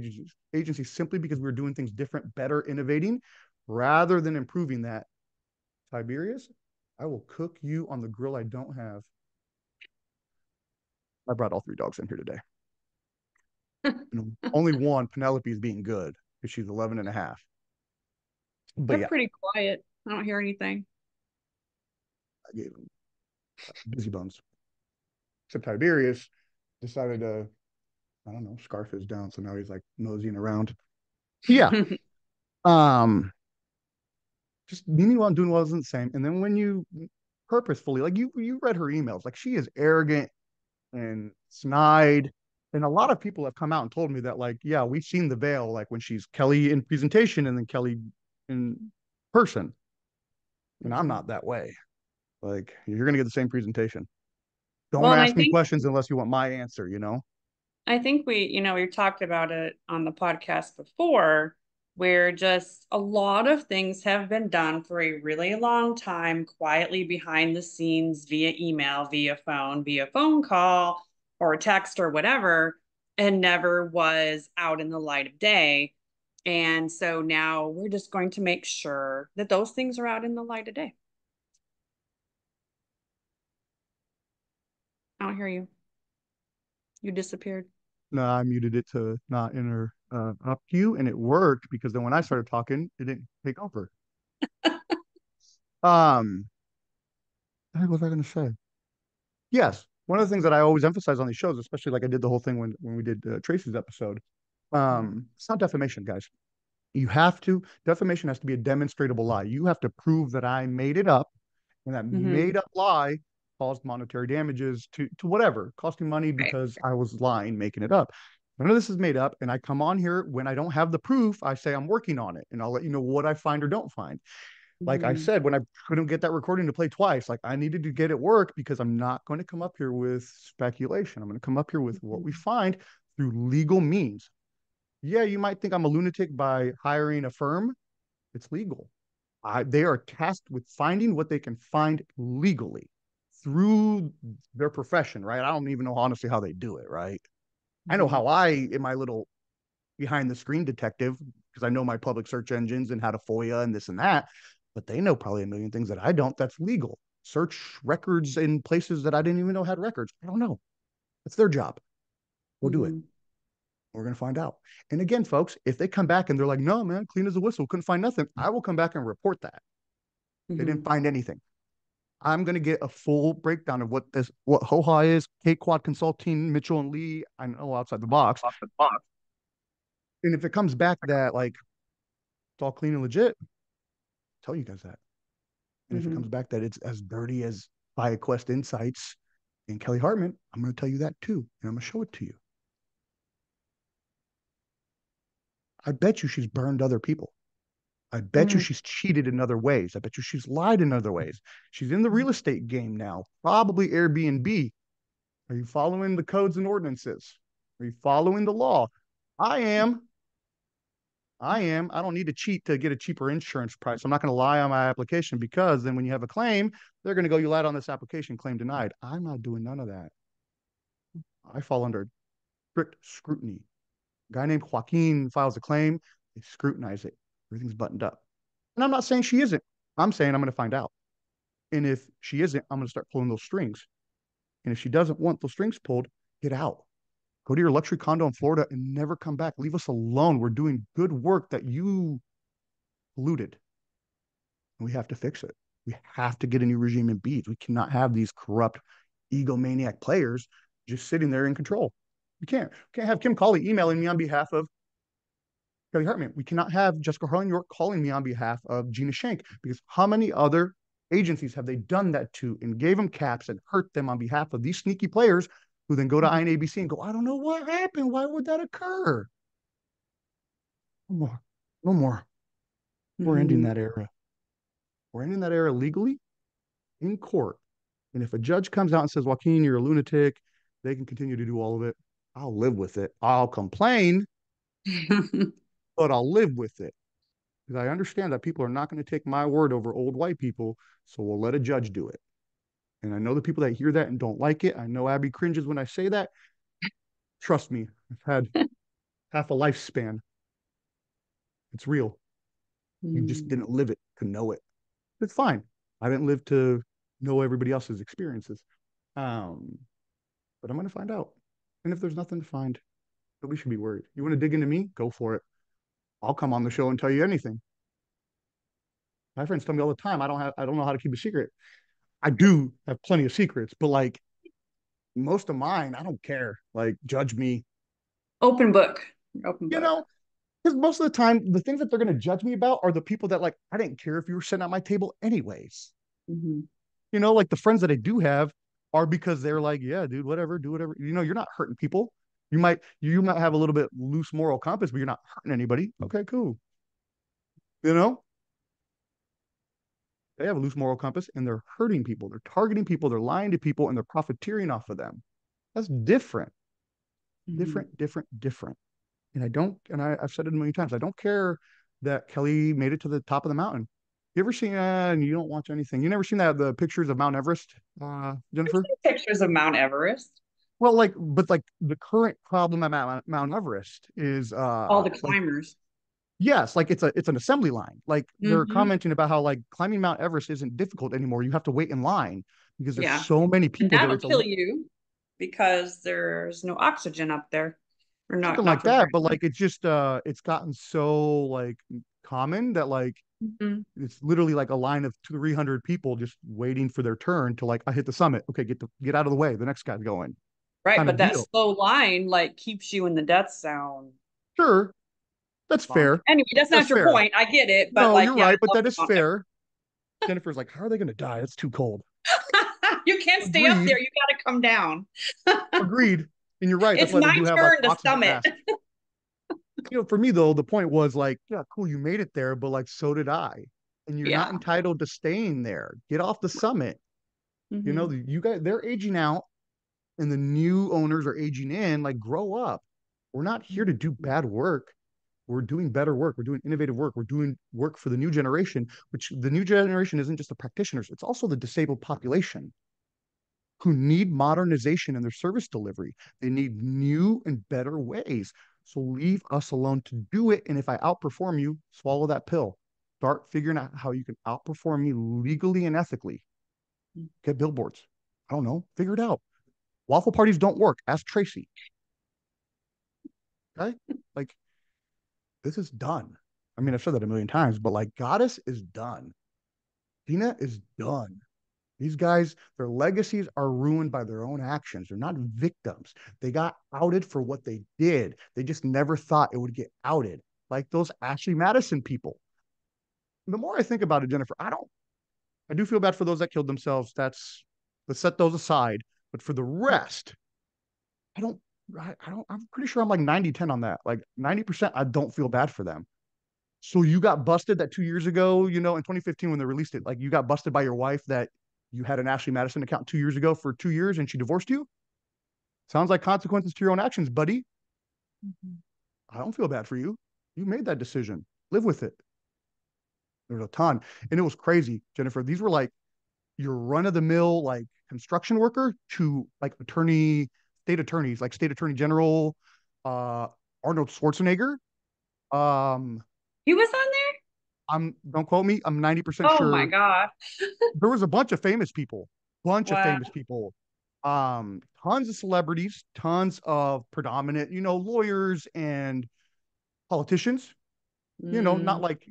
agencies simply because we were doing things different, better, innovating, rather than improving that. Tiberius, I will cook you on the grill I don't have. I brought all 3 dogs in here today. Only one, Penelope, is being good because she's 11 and a half. But They're yeah, pretty quiet. I don't hear anything. I gave him busy bones. Except Tiberius decided to, I don't know, scarf his down. So now he's like moseying around. Yeah. Um, just meaning well and doing well isn't the same. And then when you purposefully, like you read her emails, like she is arrogant and snide. And a lot of people have come out and told me that, like, yeah, we've seen the veil, like when she's Kelly in presentation and then Kelly in person. And I'm Mm-hmm. not that way. Like, you're gonna get the same presentation. Well, Don't and I ask me think questions unless you want my answer. we talked about it on the podcast before, where just a lot of things have been done for a really long time, quietly behind the scenes via email, via phone call, or text or whatever, and never was out in the light of day. And so now we're just going to make sure that those things are out in the light of day. I don't hear you. You disappeared. No, I muted it to not enter up you, and it worked because then when I started talking, it didn't take over. What was I going to say? Yes, one of the things that I always emphasize on these shows, especially like I did the whole thing when we did Tracy's episode, it's not defamation, guys. You have to defamation has to be a demonstrable lie. You have to prove that I made it up, and that Mm-hmm. made up lie caused monetary damages to whatever, costing money Right. because I was lying, making it up. None of this is made up, and I come on here when I don't have the proof. I say I'm working on it, and I'll let you know what I find or don't find. Like I Mm-hmm. said, when I couldn't get that recording to play twice, like I needed to get it work because I'm not going to come up here with speculation. I'm going to come up here with what we find through legal means. Yeah, you might think I'm a lunatic by hiring a firm. It's legal. They are tasked with finding what they can find legally through their profession, right? I don't even know honestly how they do it, right? I know Mm-hmm. how I, in my little behind the screen detective, because I know my public search engines and how to FOIA and this and that, but they know probably a million things that I don't that's legal. Search records in places that I didn't even know had records. I don't know. It's their job. We'll do it. Mm-hmm. We're going to find out. And again, folks, if they come back and they're like, no, man, clean as a whistle, couldn't find nothing, I will come back and report that. They didn't Mm-hmm. find anything. I'm going to get a full breakdown of what HOHA is, K Quad Consulting, Mitchell and Lee. I know outside the box. Off the box. And if it comes back that like it's all clean and legit, I'll tell you guys that. And if it Mm-hmm. comes back that it's as dirty as BioQuest Insights and Kelly Hartman, I'm going to tell you that too. And I'm going to show it to you. I bet you she's burned other people. I bet you Mm-hmm. she's cheated in other ways. I bet you she's lied in other ways. She's in the real estate game now, probably Airbnb. Are you following the codes and ordinances? Are you following the law? I am. I am. I don't need to cheat to get a cheaper insurance price. I'm not going to lie on my application because then when you have a claim, they're going to go, you lied on this application, claim denied. I'm not doing none of that. I fall under strict scrutiny. A guy named Joaquin files a claim, they scrutinize it. Everything's buttoned up. And I'm not saying she isn't. I'm saying I'm going to find out. And if she isn't, I'm going to start pulling those strings. And if she doesn't want those strings pulled, get out. Go to your luxury condo in Florida and never come back. Leave us alone. We're doing good work that you polluted. And we have to fix it. We have to get a new regime in beads. We cannot have these corrupt egomaniac players just sitting there in control. We can't have Kim Colley emailing me on behalf of Kelly Hartman. We cannot have Jessica Harlan York calling me on behalf of Gina Shank because how many other agencies have they done that to and gave them caps and hurt them on behalf of these sneaky players who then go to INABC and go, I don't know what happened. Why would that occur? No more. No more. We're ending Mm-hmm. that era. We're ending that era legally in court. And if a judge comes out and says, Joaquin, you're a lunatic, they can continue to do all of it. I'll live with it. I'll complain, but I'll live with it. Because I understand that people are not going to take my word over old white people. So we'll let a judge do it. And I know the people that hear that and don't like it. I know Abby cringes when I say that. Trust me, I've had half a lifespan. It's real. You just Mm-hmm. didn't live it to know it. It's fine. I didn't live to know everybody else's experiences. Um, but I'm going to find out. And if there's nothing to find, nobody should be worried. You want to dig into me? Go for it. I'll come on the show and tell you anything. My friends tell me all the time I don't know how to keep a secret. I do have plenty of secrets, but like most of mine, I don't care. Like judge me, Open book. Open you book. know, because most of the time the things that they're going to judge me about are the people that like I didn't care if you were sitting at my table anyways. Mm-hmm. Like the friends that I do have are because they're like, yeah, dude, whatever, do whatever. You're not hurting people. You might have a little bit loose moral compass, but you're not hurting anybody. Okay, cool. You know, they have a loose moral compass and they're hurting people. They're targeting people. They're lying to people and they're profiteering off of them. That's different, Mm-hmm. different, different, different. And I don't, and I've said it a million times. I don't care that Kelly made it to the top of the mountain. You ever seen, and you don't watch anything. You never seen the pictures of Mount Everest, I've Jennifer? seen pictures of Mount Everest. Well, but like the current problem at Mount Everest is, All the like, climbers. yes, like it's an assembly line. Like they're Mm-hmm. commenting about how like climbing Mount Everest isn't difficult anymore. You have to wait in line because there's Yeah. so many And people there. that'll It's a kill you because there's no oxygen up there. Or not something not like for very that. But long. like it's just it's gotten so like common that like Mhm. It's literally like a line of 300 people just waiting for their turn to like, I hit the summit. Okay, get out of the way. The next guy's going. Right, Kind but of that deal. slow line like keeps you in the death zone Sure, that's long. fair. Anyway, that's That's not your fair. point. I get it, but No, like, you're yeah, right, I but love that the is concept. fair. Jennifer's like, how are they going to die? It's too cold. You can't stay up Agreed. there. You got to come down. Agreed. And you're right. That's It's why they my do have like turn to oxygen summit. masks. For me though, the point was like, yeah, cool, you made it there, but like, so did I. And you're not Yeah. entitled to staying there. Get off the summit. Hmm. You guys, they're aging out, and the new owners are aging in. Like, grow up. We're not here to do bad work. We're doing better work. We're doing innovative work. We're doing work for the new generation, which the new generation isn't just the practitioners, it's also the disabled population who need modernization in their service delivery. They need new and better ways. So leave us alone to do it. And if I outperform you, swallow that pill. Start figuring out how you can outperform me legally and ethically. Get billboards. I don't know. Figure it out. Waffle parties don't work. Ask Tracy. Okay. Like, this is done. I mean, I've said that a million times, but like, Goddess is done. Tina is done. These guys, their legacies are ruined by their own actions. They're not victims. They got outed for what they did. They just never thought it would get outed. Like those Ashley Madison people. The more I think about it, Jennifer, I do feel bad for those that killed themselves. Let's set those aside. But for the rest, I don't, I'm pretty sure I'm like 90-10 on that. Like 90%, I don't feel bad for them. So you got busted that 2 years ago, in 2015 when they released it. Like you got busted by your wife that you had an Ashley Madison account 2 years ago for 2 years and she divorced you. Sounds like consequences to your own actions, buddy. I don't feel bad for you. You made that decision. Live with it. There's a ton. And it was crazy, Jennifer. These were like your run of the mill, like construction worker to like state attorneys, like state attorney general, uh, Arnold Schwarzenegger. Um, He was on there? don't quote me. I'm 90% Oh my sure God. there was a bunch of famous people, bunch of Wow. famous people, tons of celebrities, tons of predominant, lawyers and politicians. Mm,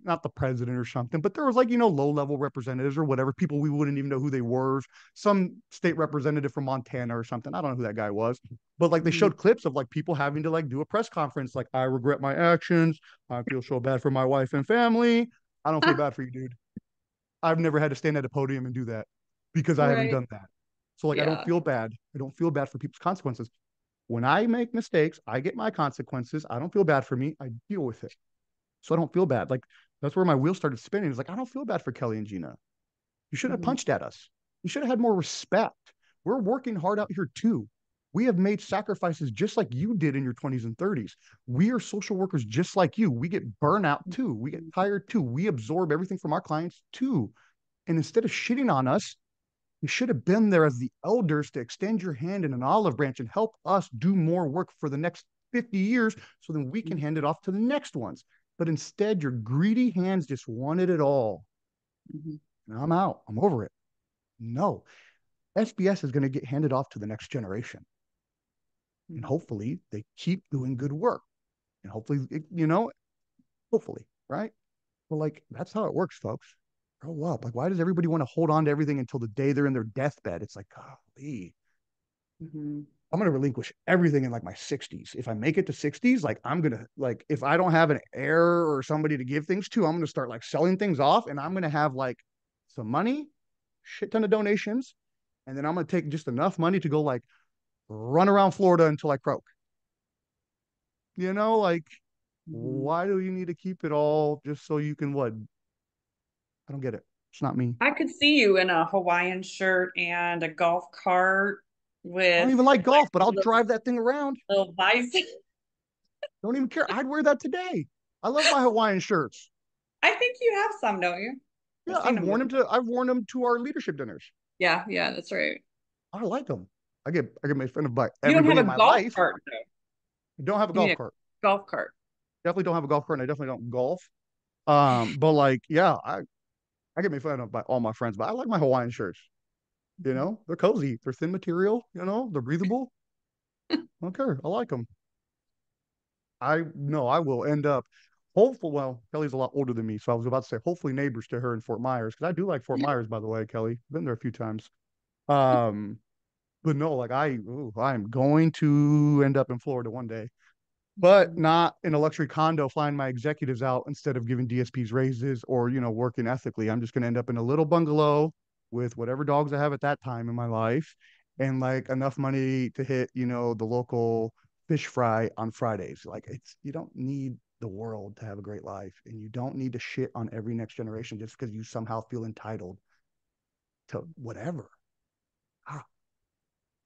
Not the president or something, but there was like low level representatives or whatever, people we wouldn't even know who they were. Some state representative from Montana or something. I don't know who that guy was, but like they mhm. showed clips of like people having to like do a press conference, like I regret my actions. I feel so bad for my wife and family. I don't feel bad for you, dude. I've never had to stand at a podium and do that because I haven't Right. done that. So like I don't Yeah. feel bad. I don't feel bad for people's consequences. When I make mistakes, I get my consequences. I don't feel bad for me. I deal with it. So I don't feel bad. Like that's where my wheels started spinning. It's like I don't feel bad for Kelly and Gina. You shouldn't have Mhm. punched at us. You should have had more respect. We're working hard out here too. We have made sacrifices just like you did in your 20s and 30s. We are social workers just like you. We get burnout too. We get tired too. We absorb everything from our clients too. And instead of shitting on us, you should have been there as the elders to extend your hand in an olive branch and help us do more work for the next 50 years so then we can hand it off to the next ones. But instead, your greedy hands just wanted it all. Mhm. And I'm out. I'm over it. No, SBS is going to get handed off to the next generation. And Mhm. hopefully they keep doing good work. And hopefully, hopefully, right? Well, like, that's how it works, folks. Grow up. Like, why does everybody want to hold on to everything until the day they're in their deathbed? It's like, golly, Mhm. I'm gonna relinquish everything in like my 60s. If I make it to 60s, like I'm gonna like if I don't have an heir or somebody to give things to, I'm gonna start like selling things off and I'm gonna have like some money, shit ton of donations, and then I'm gonna take just enough money to go like run around Florida until I croak. Like Mhm. why do you need to keep it all just so you can what? I don't get it. It's not me. I could see you in a Hawaiian shirt and a golf cart I don't with even like golf, but I'll little, drive that thing around. little visor. Don't even care. I'd wear that today. I love my Hawaiian shirts. I think you have some, don't you? I've Yeah, seen them before. I've worn them to our leadership dinners. Yeah, yeah, that's right. I like them. I get made fun of by You don't have everybody a in my golf life. cart though. I don't have a You need golf a cart. golf cart. Definitely don't have a golf cart, and I definitely don't golf. But like, yeah, I get made fun of by all my friends, but I like my Hawaiian shirts. They're cozy. They're thin material. They're breathable. I don't care. I like them. I know I will end up hopeful. Well, Kelly's a lot older than me, so I was about to say hopefully neighbors to her in Fort Myers because I do like Fort Myers, by the way, Kelly. Been there a few times. Um, but no, like I'm going to end up in Florida one day, but Mhm. not in a luxury condo flying my executives out instead of giving DSPs raises or, working ethically. I'm just going to end up in a little bungalow with whatever dogs I have at that time in my life and like enough money to hit, the local fish fry on Fridays. Like you don't need the world to have a great life and you don't need to shit on every next generation just because you somehow feel entitled to whatever. Ah,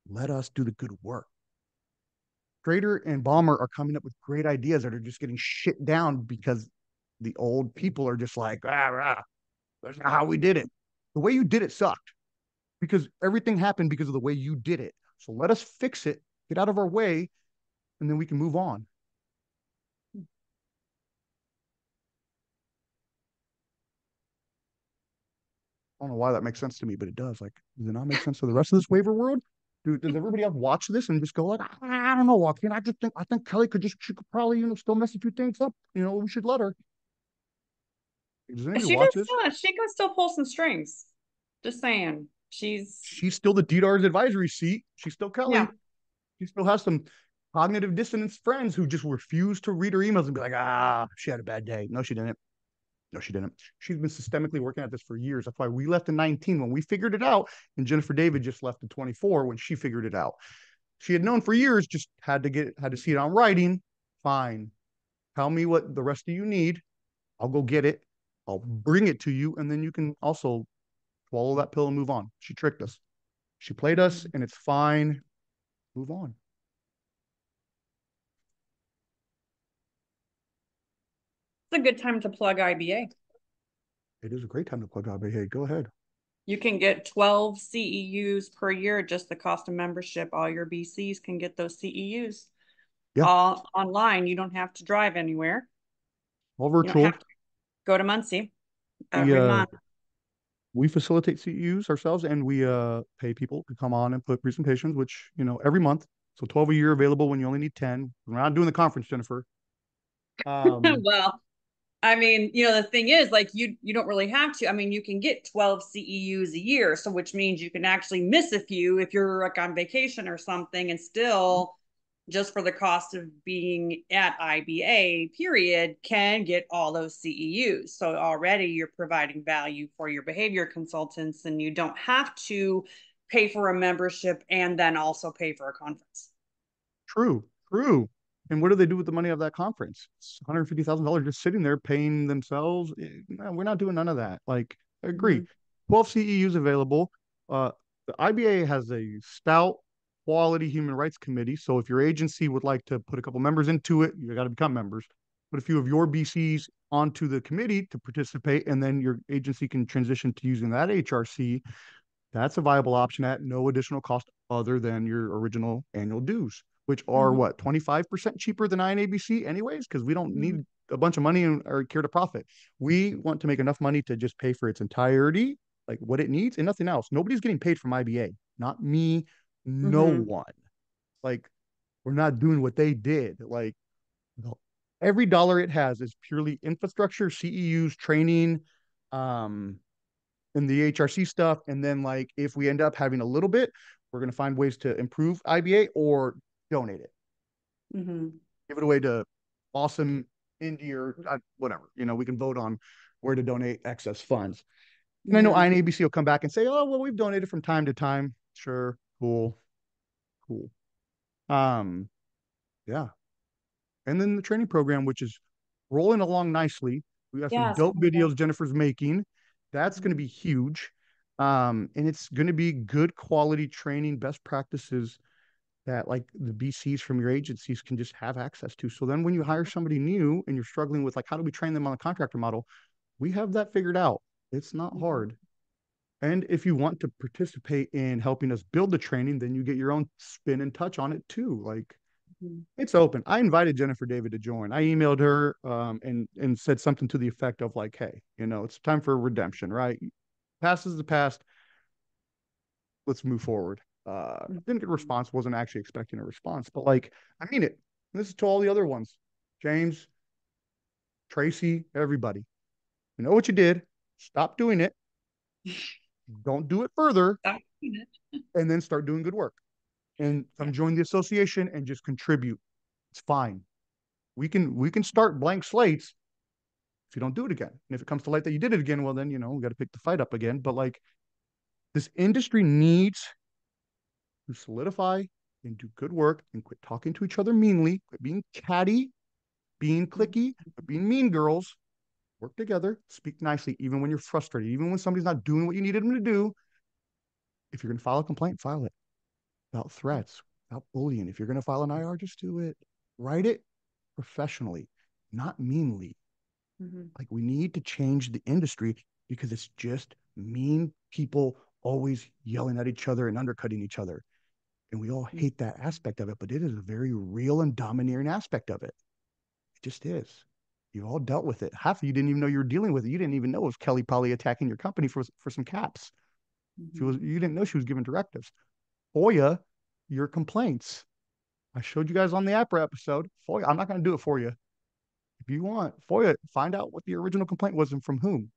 let us do the good work. Trader and Bomber are coming up with great ideas that are just getting shit down because the old people are just like, that's not how we did it. The way you did it sucked because everything happened because of the way you did it. So let us fix it, get out of our way, and then we can move on. I don't know why that makes sense to me, but it does. Like, does it not make sense to the rest of this waiver world? Dude, does everybody else watch this and just go like, I don't know, Joaquin. I think Kelly she could probably, still mess a few things up. We should let her. Does anybody watch this? She can still pull some strings. Just saying. She's She's still the DDAR's advisory seat. She's still yeah. Kelly. She still has some cognitive dissonance friends who just refuse to read her emails and be like, she had a bad day. No, she didn't. No, she didn't. She's been systemically working at this for years. That's why we left in 19 when we figured it out, and Jennifer David just left in 24 when she figured it out. She had known for years, just had to see it on writing. Fine. Tell me what the rest of you need. I'll go get it. I'll bring it to you, and then you can also swallow that pill and move on. She tricked us. She played us, Mhm. and it's fine. Move on. It's a good time to plug IBA. It is a great time to plug out. Hey, go ahead. You can get 12 CEUs per year, just the cost of membership. All your BCs can get those CEUs Yeah, all online. You don't have to drive anywhere. all You don't have virtual. to go to Muncie We every month. we facilitate CEUs ourselves, and we pay people to come on and put presentations, which every month. So 12 a year available when you only need 10. We're not doing the conference, Jennifer. Um, Well, I mean, the thing is, like, you don't really have to. I mean, you can get 12 CEUs a year, so which means you can actually miss a few if you're like on vacation or something, and still, just for the cost of being at IBA, period, can get all those CEUs. So already you're providing value for your behavior consultants, and you don't have to pay for a membership and then also pay for a conference. True, true. And what do they do with the money of that conference? It's $150,000 just sitting there paying themselves. No, we're not doing none of that. Like, I agree. Mhm. 12 CEUs available. Uh, the IBA has a stout quality human rights committee. So if your agency would like to put a couple members into it, you got to become members. Put a few of your BCs onto the committee to participate, and then your agency can transition to using that HRC. That's a viable option at no additional cost other than your original annual dues, which are Mhm. what, 25% cheaper than INABC anyways? Because we don't Mhm. need a bunch of money or care to profit. We want to make enough money to just pay for its entirety, like what it needs, and nothing else. Nobody's getting paid from IBA. Not me, no Mhm. one. Like, we're not doing what they did. Like, every dollar it has is purely infrastructure, CEUs, training, um, and the HRC stuff. And then, like, if we end up having a little bit, we're going to find ways to improve IBA or donate it, Mhm. give it away to awesome indie or whatever. We can vote on where to donate excess funds. And I know Mhm. INABC will come back and say, oh, well, we've donated from time to time. Sure. Cool. Cool. Um, yeah. And then the training program, which is rolling along nicely. We got some Yes. dope videos Jennifer's making. That's going to Mhm. be huge. And it's going to be good quality training, best practices that like the BCs from your agencies can just have access to. So then when you hire somebody new and you're struggling with like, how do we train them on a contractor model? We have that figured out. It's not Mhm. hard. And if you want to participate in helping us build the training, then you get your own spin and touch on it too. Like, Mhm. it's open. I invited Jennifer David to join. I emailed her and said something to the effect of like, hey, it's time for redemption, right? Past is the past. Let's move forward. Didn't get a Mhm. response. Wasn't actually expecting a response, but like, I mean it. This is to all the other ones. James, Tracy, everybody. You know what you did. Stop doing it. Don't do it further. Stop doing it. And then start doing good work. And Yeah. come join the association and just contribute. It's fine. We can start blank slates if you don't do it again. And if it comes to light that you did it again, well then we got to pick the fight up again. But like this industry needs to solidify and do good work and quit talking to each other meanly, quit being catty, being clicky, being mean girls. Work together, speak nicely, even when you're frustrated, even when somebody's not doing what you needed them to do. If you're going to file a complaint, file it without threats, without bullying. If you're going to file an IR, just do it. Write it professionally, not meanly. Mm-hmm. Like we need to change the industry because it's just mean people always yelling at each other and undercutting each other. And we all hate that aspect of it, but it is a very real and domineering aspect of it. It just is. You all dealt with it. Half of you didn't even know you were dealing with it. You didn't even know it was Kelly probably attacking your company for some caps. You didn't know she was giving directives. FOIA your complaints. I showed you guys on the APRA episode. FOIA, I'm not going to do it for you. If you want FOIA, find out what the original complaint was and from whom.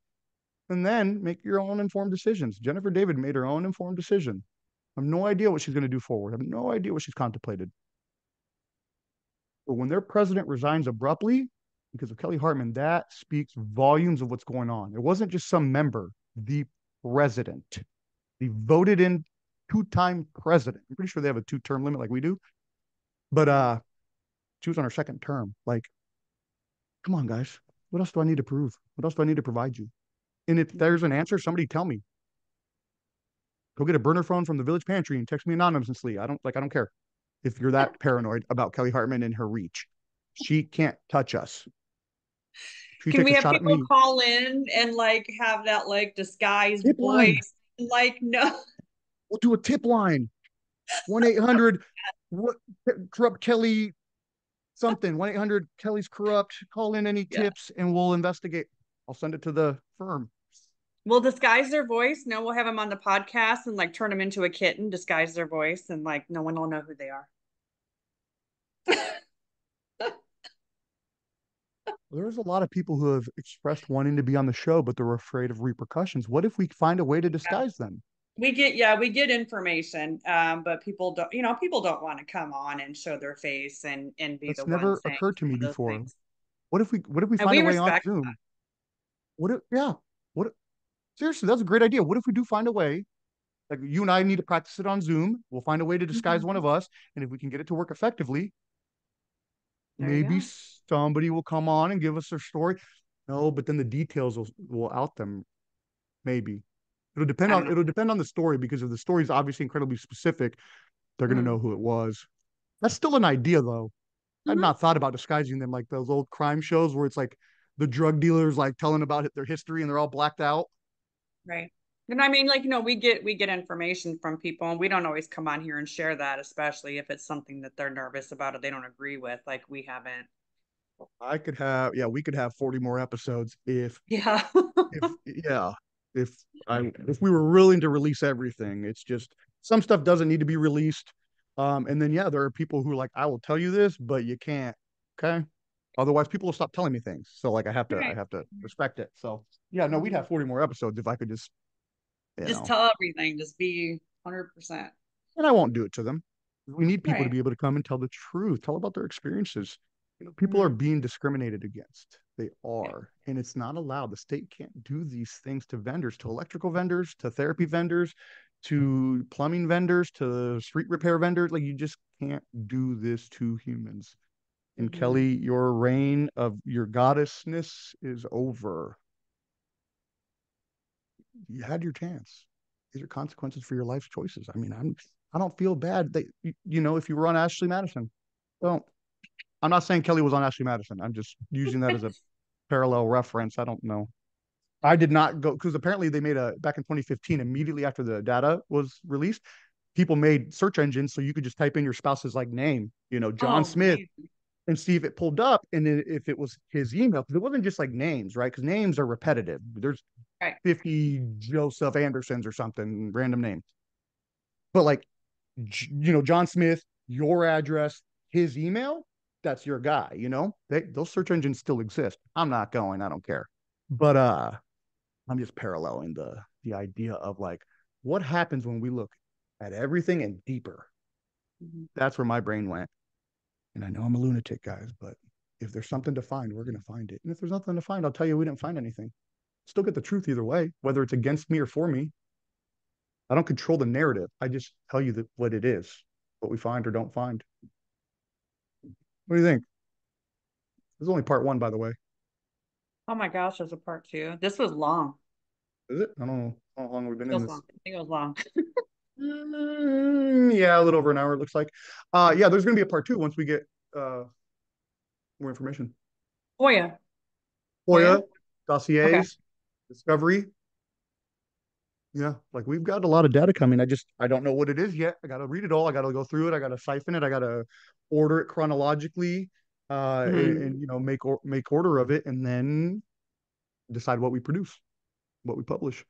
And then make your own informed decisions. Jennifer David made her own informed decision. I have no idea what she's going to do forward. I have no idea what she's contemplated. But when their president resigns abruptly because of Kelly Hartman, that speaks volumes of what's going on. It wasn't just some member, the president, the voted in two-time president. I'm pretty sure they have a two-term limit like we do. But she was on her second term. Like, come on, guys. What else do I need to prove? What else do I need to provide you? And if there's an answer, somebody tell me. Go get a burner phone from the village pantry and text me anonymously. I don't care if you're that paranoid about Kelly Hartman and her reach. She can't touch us. She Can takes we a have shot at people me. call in and like have that like disguised Tip line. voice? Like, no. We'll do a tip line. 1-800 what corrupt Kelly something. 1-800 Kelly's corrupt. Call in any Yeah. tips and we'll investigate. I'll send it to the firm. We'll disguise their voice. No, we'll have them on the podcast and like turn them into a kitten, disguise their voice, and like no one will know who they are. There's a lot of people who have expressed wanting to be on the show, but they're afraid of repercussions. What if we find a way to disguise them? We get information, but people don't want to come on and show their face and be the That's one never saying occurred to me those before. things. What if we And find we a way on respect Zoom? What if yeah. What seriously, that's a great idea. What if we do find a way? Like you and I need to practice it on Zoom. We'll find a way to that. disguise one of us. And if we can get it to work effectively, There you maybe go. somebody will come on and give us their story. No, but then the details will out them. Maybe. I don't know. It'll depend on the story because if the story is obviously incredibly specific, they're gonna Mm. know who it was. That's still an idea though. I've Mm-hmm. not thought about disguising them like those old crime shows where it's like the drug dealers like telling about their history and they're all blacked out. Right. And I mean, like, we get information from people and we don't always come on here and share that, especially if it's something that they're nervous about or they don't agree with. Like we haven't. We could have 40 more episodes Yeah. if yeah, if we were willing to release everything. It's just some stuff doesn't need to be released. And then yeah, there are people who are like, I will tell you this, but you can't. Okay. Otherwise people will stop telling me things. So like I Right. have to respect it. So yeah, no, we'd Mhm. have 40 more episodes if I could just, you Just know, tell everything. Just be 100%. and I won't do it to them. We need people to Right. be able to come and tell the truth, tell about their experiences. People are Mhm. being discriminated against. They Yeah. are, and it's not allowed. The state can't do these things to vendors, to electrical vendors, to therapy vendors, to plumbing vendors, to street repair vendors. Like you just can't do this to humans. And Mhm. Kelly, your reign of your goddessness is over. You had your chance. These are consequences for your life's choices. I mean, I don't feel bad that if you were on Ashley Madison. Well, I'm not saying Kelly was on Ashley Madison. I'm just using that as a parallel reference. I don't know. I did not go because apparently they made a back in 2015, immediately after the data was released, people made search engines so you could just type in your spouse's like name, John Oh, Smith, amazing. and see if it pulled up and if it was his email. Because it wasn't just like names, right? Because names are repetitive. There's Right. 50 Joseph Andersons or something, random name. But like, John Smith, your address, his email, that's your guy, you know? Those search engines still exist. I'm not going, I don't care. But I'm just paralleling the idea of like what happens when we look at everything and deeper. Mhm. That's where my brain went. And I know I'm a lunatic, guys, but if there's something to find, we're going to find it. And if there's nothing to find, I'll tell you we didn't find anything. Still get the truth either way, whether it's against me or for me. I don't control the narrative. I just tell you that what it is, what we find or don't find. What do you think? This is only part one, by the way. Oh my gosh, there's a part two. This was long. Is it? I don't know how long we've been in Feels this. long. I think it was long. Yeah, a little over an hour, it looks like. Yeah, there's going to be a part two once we get uh, more information. Oh yeah. Oh yeah. FOIA, Okay. dossiers, discovery. Yeah, like we've got a lot of data coming. I don't know what it is yet. I got to read it all. I got to go through it. I got to siphon it. I got to order it chronologically, Hmm. and you know make order of it, and then decide what we produce, what we publish.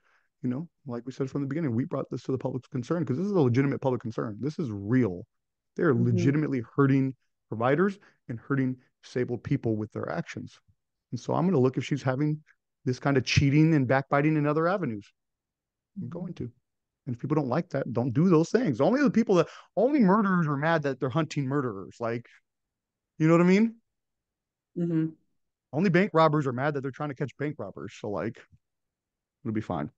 You know, like we said from the beginning, we brought this to the public's concern because this is a legitimate public concern. This is real. They're Hmm. legitimately hurting providers and hurting disabled people with their actions. And so I'm going to look if she's having this kind of cheating and backbiting in other avenues. I'm going to. And if people don't like that, don't do those things. Only murderers are mad that they're hunting murderers. Like, you know what I mean? Hmm. Only bank robbers are mad that they're trying to catch bank robbers. So like, it'll be fine.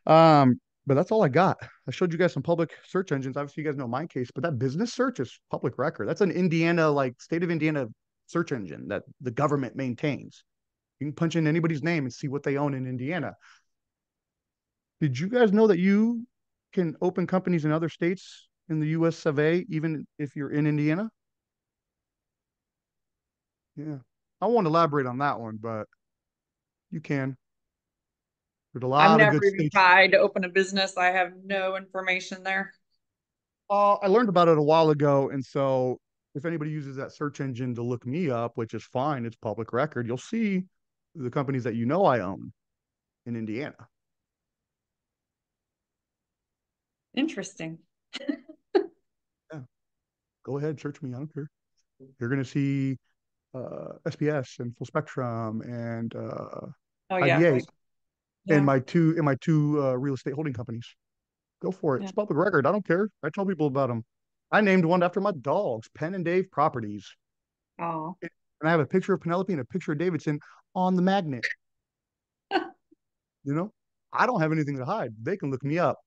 But that's all I got. I showed you guys some public search engines. Obviously, you guys know my case, but that business search is public record. That's an Indiana, like state of Indiana search engine that the government maintains. You can punch in anybody's name and see what they own in Indiana. Did you guys know that you can open companies in other states in the US of A, even if you're in Indiana? Yeah. I won't elaborate on that one, but you can. There's a I've lot of never good even states. tried to open a business. I have no information there. I learned about it a while ago. And so if anybody uses that search engine to look me up, which is fine, it's public record, you'll see the companies that you know I own in Indiana. Interesting. Yeah. Go ahead, search me. I don't care. You're going to see SBS and Full Spectrum and Oh yeah. IBA Yeah. in my two real estate holding companies. Go for it. Yeah. It's public record. I don't care. I tell people about them. I named one after my dogs, Penn and Dave Properties. Oh. And I have a picture of Penelope and a picture of Davidson on the magnet. You know, I don't have anything to hide. They can look me up.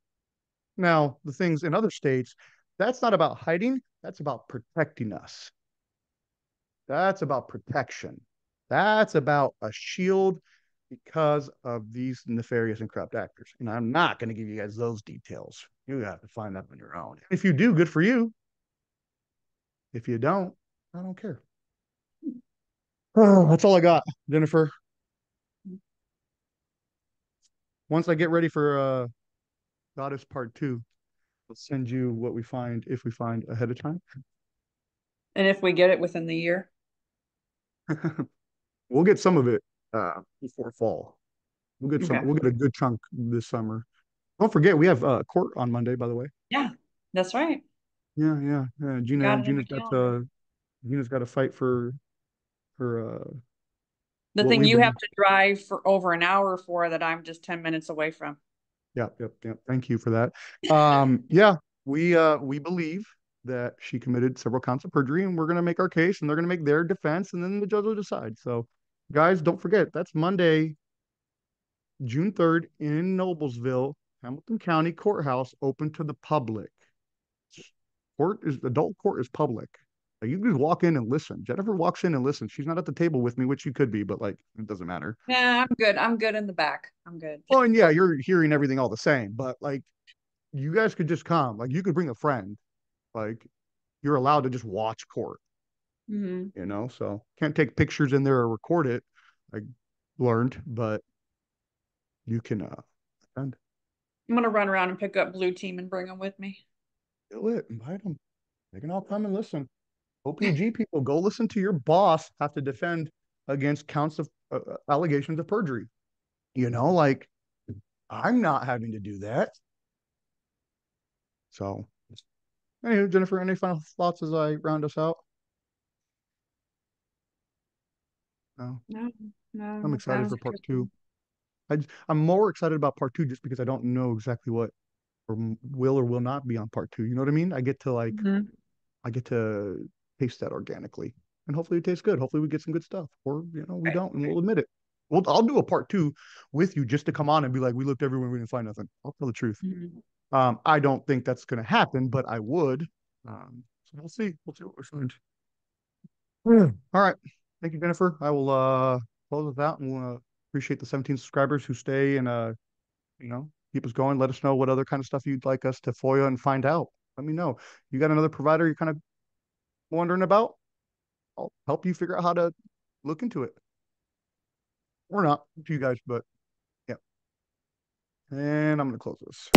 Now, the things in other states, that's not about hiding. That's about protecting us. That's about protection. That's about a shield because of these nefarious and corrupt actors. And I'm not going to give you guys those details. You have to find that on your own. If you do, good for you. If you don't, I don't care. Oh, that's all I got, Jennifer. Once I get ready for Goddess Part 2, I'll send you what we find if we find ahead of time. And if we get it within the year. We'll get some of it before fall. Okay. We'll get a good chunk this summer. Don't forget, we have court on Monday, by the way. Yeah, that's right. Yeah. Got it in my calendar. Gina's got to fight for The what thing we you believe. have to drive for over an hour for that I'm just 10 minutes away from. Yep. Thank you for that. Yeah, we believe that she committed several counts of perjury, and we're gonna make our case, and they're gonna make their defense, and then the judge will decide. So, guys, don't forget that's Monday, June 3rd in Noblesville, Hamilton County Courthouse, open to the public. Adult court is public. Like you can just walk in and listen. Jennifer walks in and listens. She's not at the table with me, which she could be, but like it doesn't matter. Yeah, I'm good. I'm good in the back. I'm good. Well, and yeah, you're hearing everything all the same, but like you guys could just come. Like you could bring a friend. Like you're allowed to just watch court, Hmm. you know? So can't take pictures in there or record it. I learned, but you can attend. I'm gonna run around and pick up blue team and bring them with me. Do it. Invite them. They can all come and listen. OPG people, go listen to your boss have to defend against counts of allegations of perjury. You know, like I'm not having to do that. So, anyway, Jennifer, any final thoughts as I round us out? No, No, no, I'm that excited sounds for part two. interesting. I'm more excited about part two just because I don't know exactly what will or will not be on part two. You know what I mean? Mhm. I get to taste that organically, and hopefully it tastes good. Hopefully we get some good stuff, or we Right, don't, and right. we'll admit it. Well, I'll do a part two with you just to come on and be like, we looked everywhere, we didn't find nothing. I'll tell the truth. Mhm. I don't think that's going to happen, but I would. So we'll see. We'll see what we find. All right. Thank you, Jennifer. I will close with that, and we'll appreciate the 17 subscribers who stay and keep us going. Let us know what other kind of stuff you'd like us to FOIA and find out. Let me know. You got another provider you're kind of wondering about? I'll help you figure out how to look into it. Or not to you guys, but yeah. And I'm gonna close this.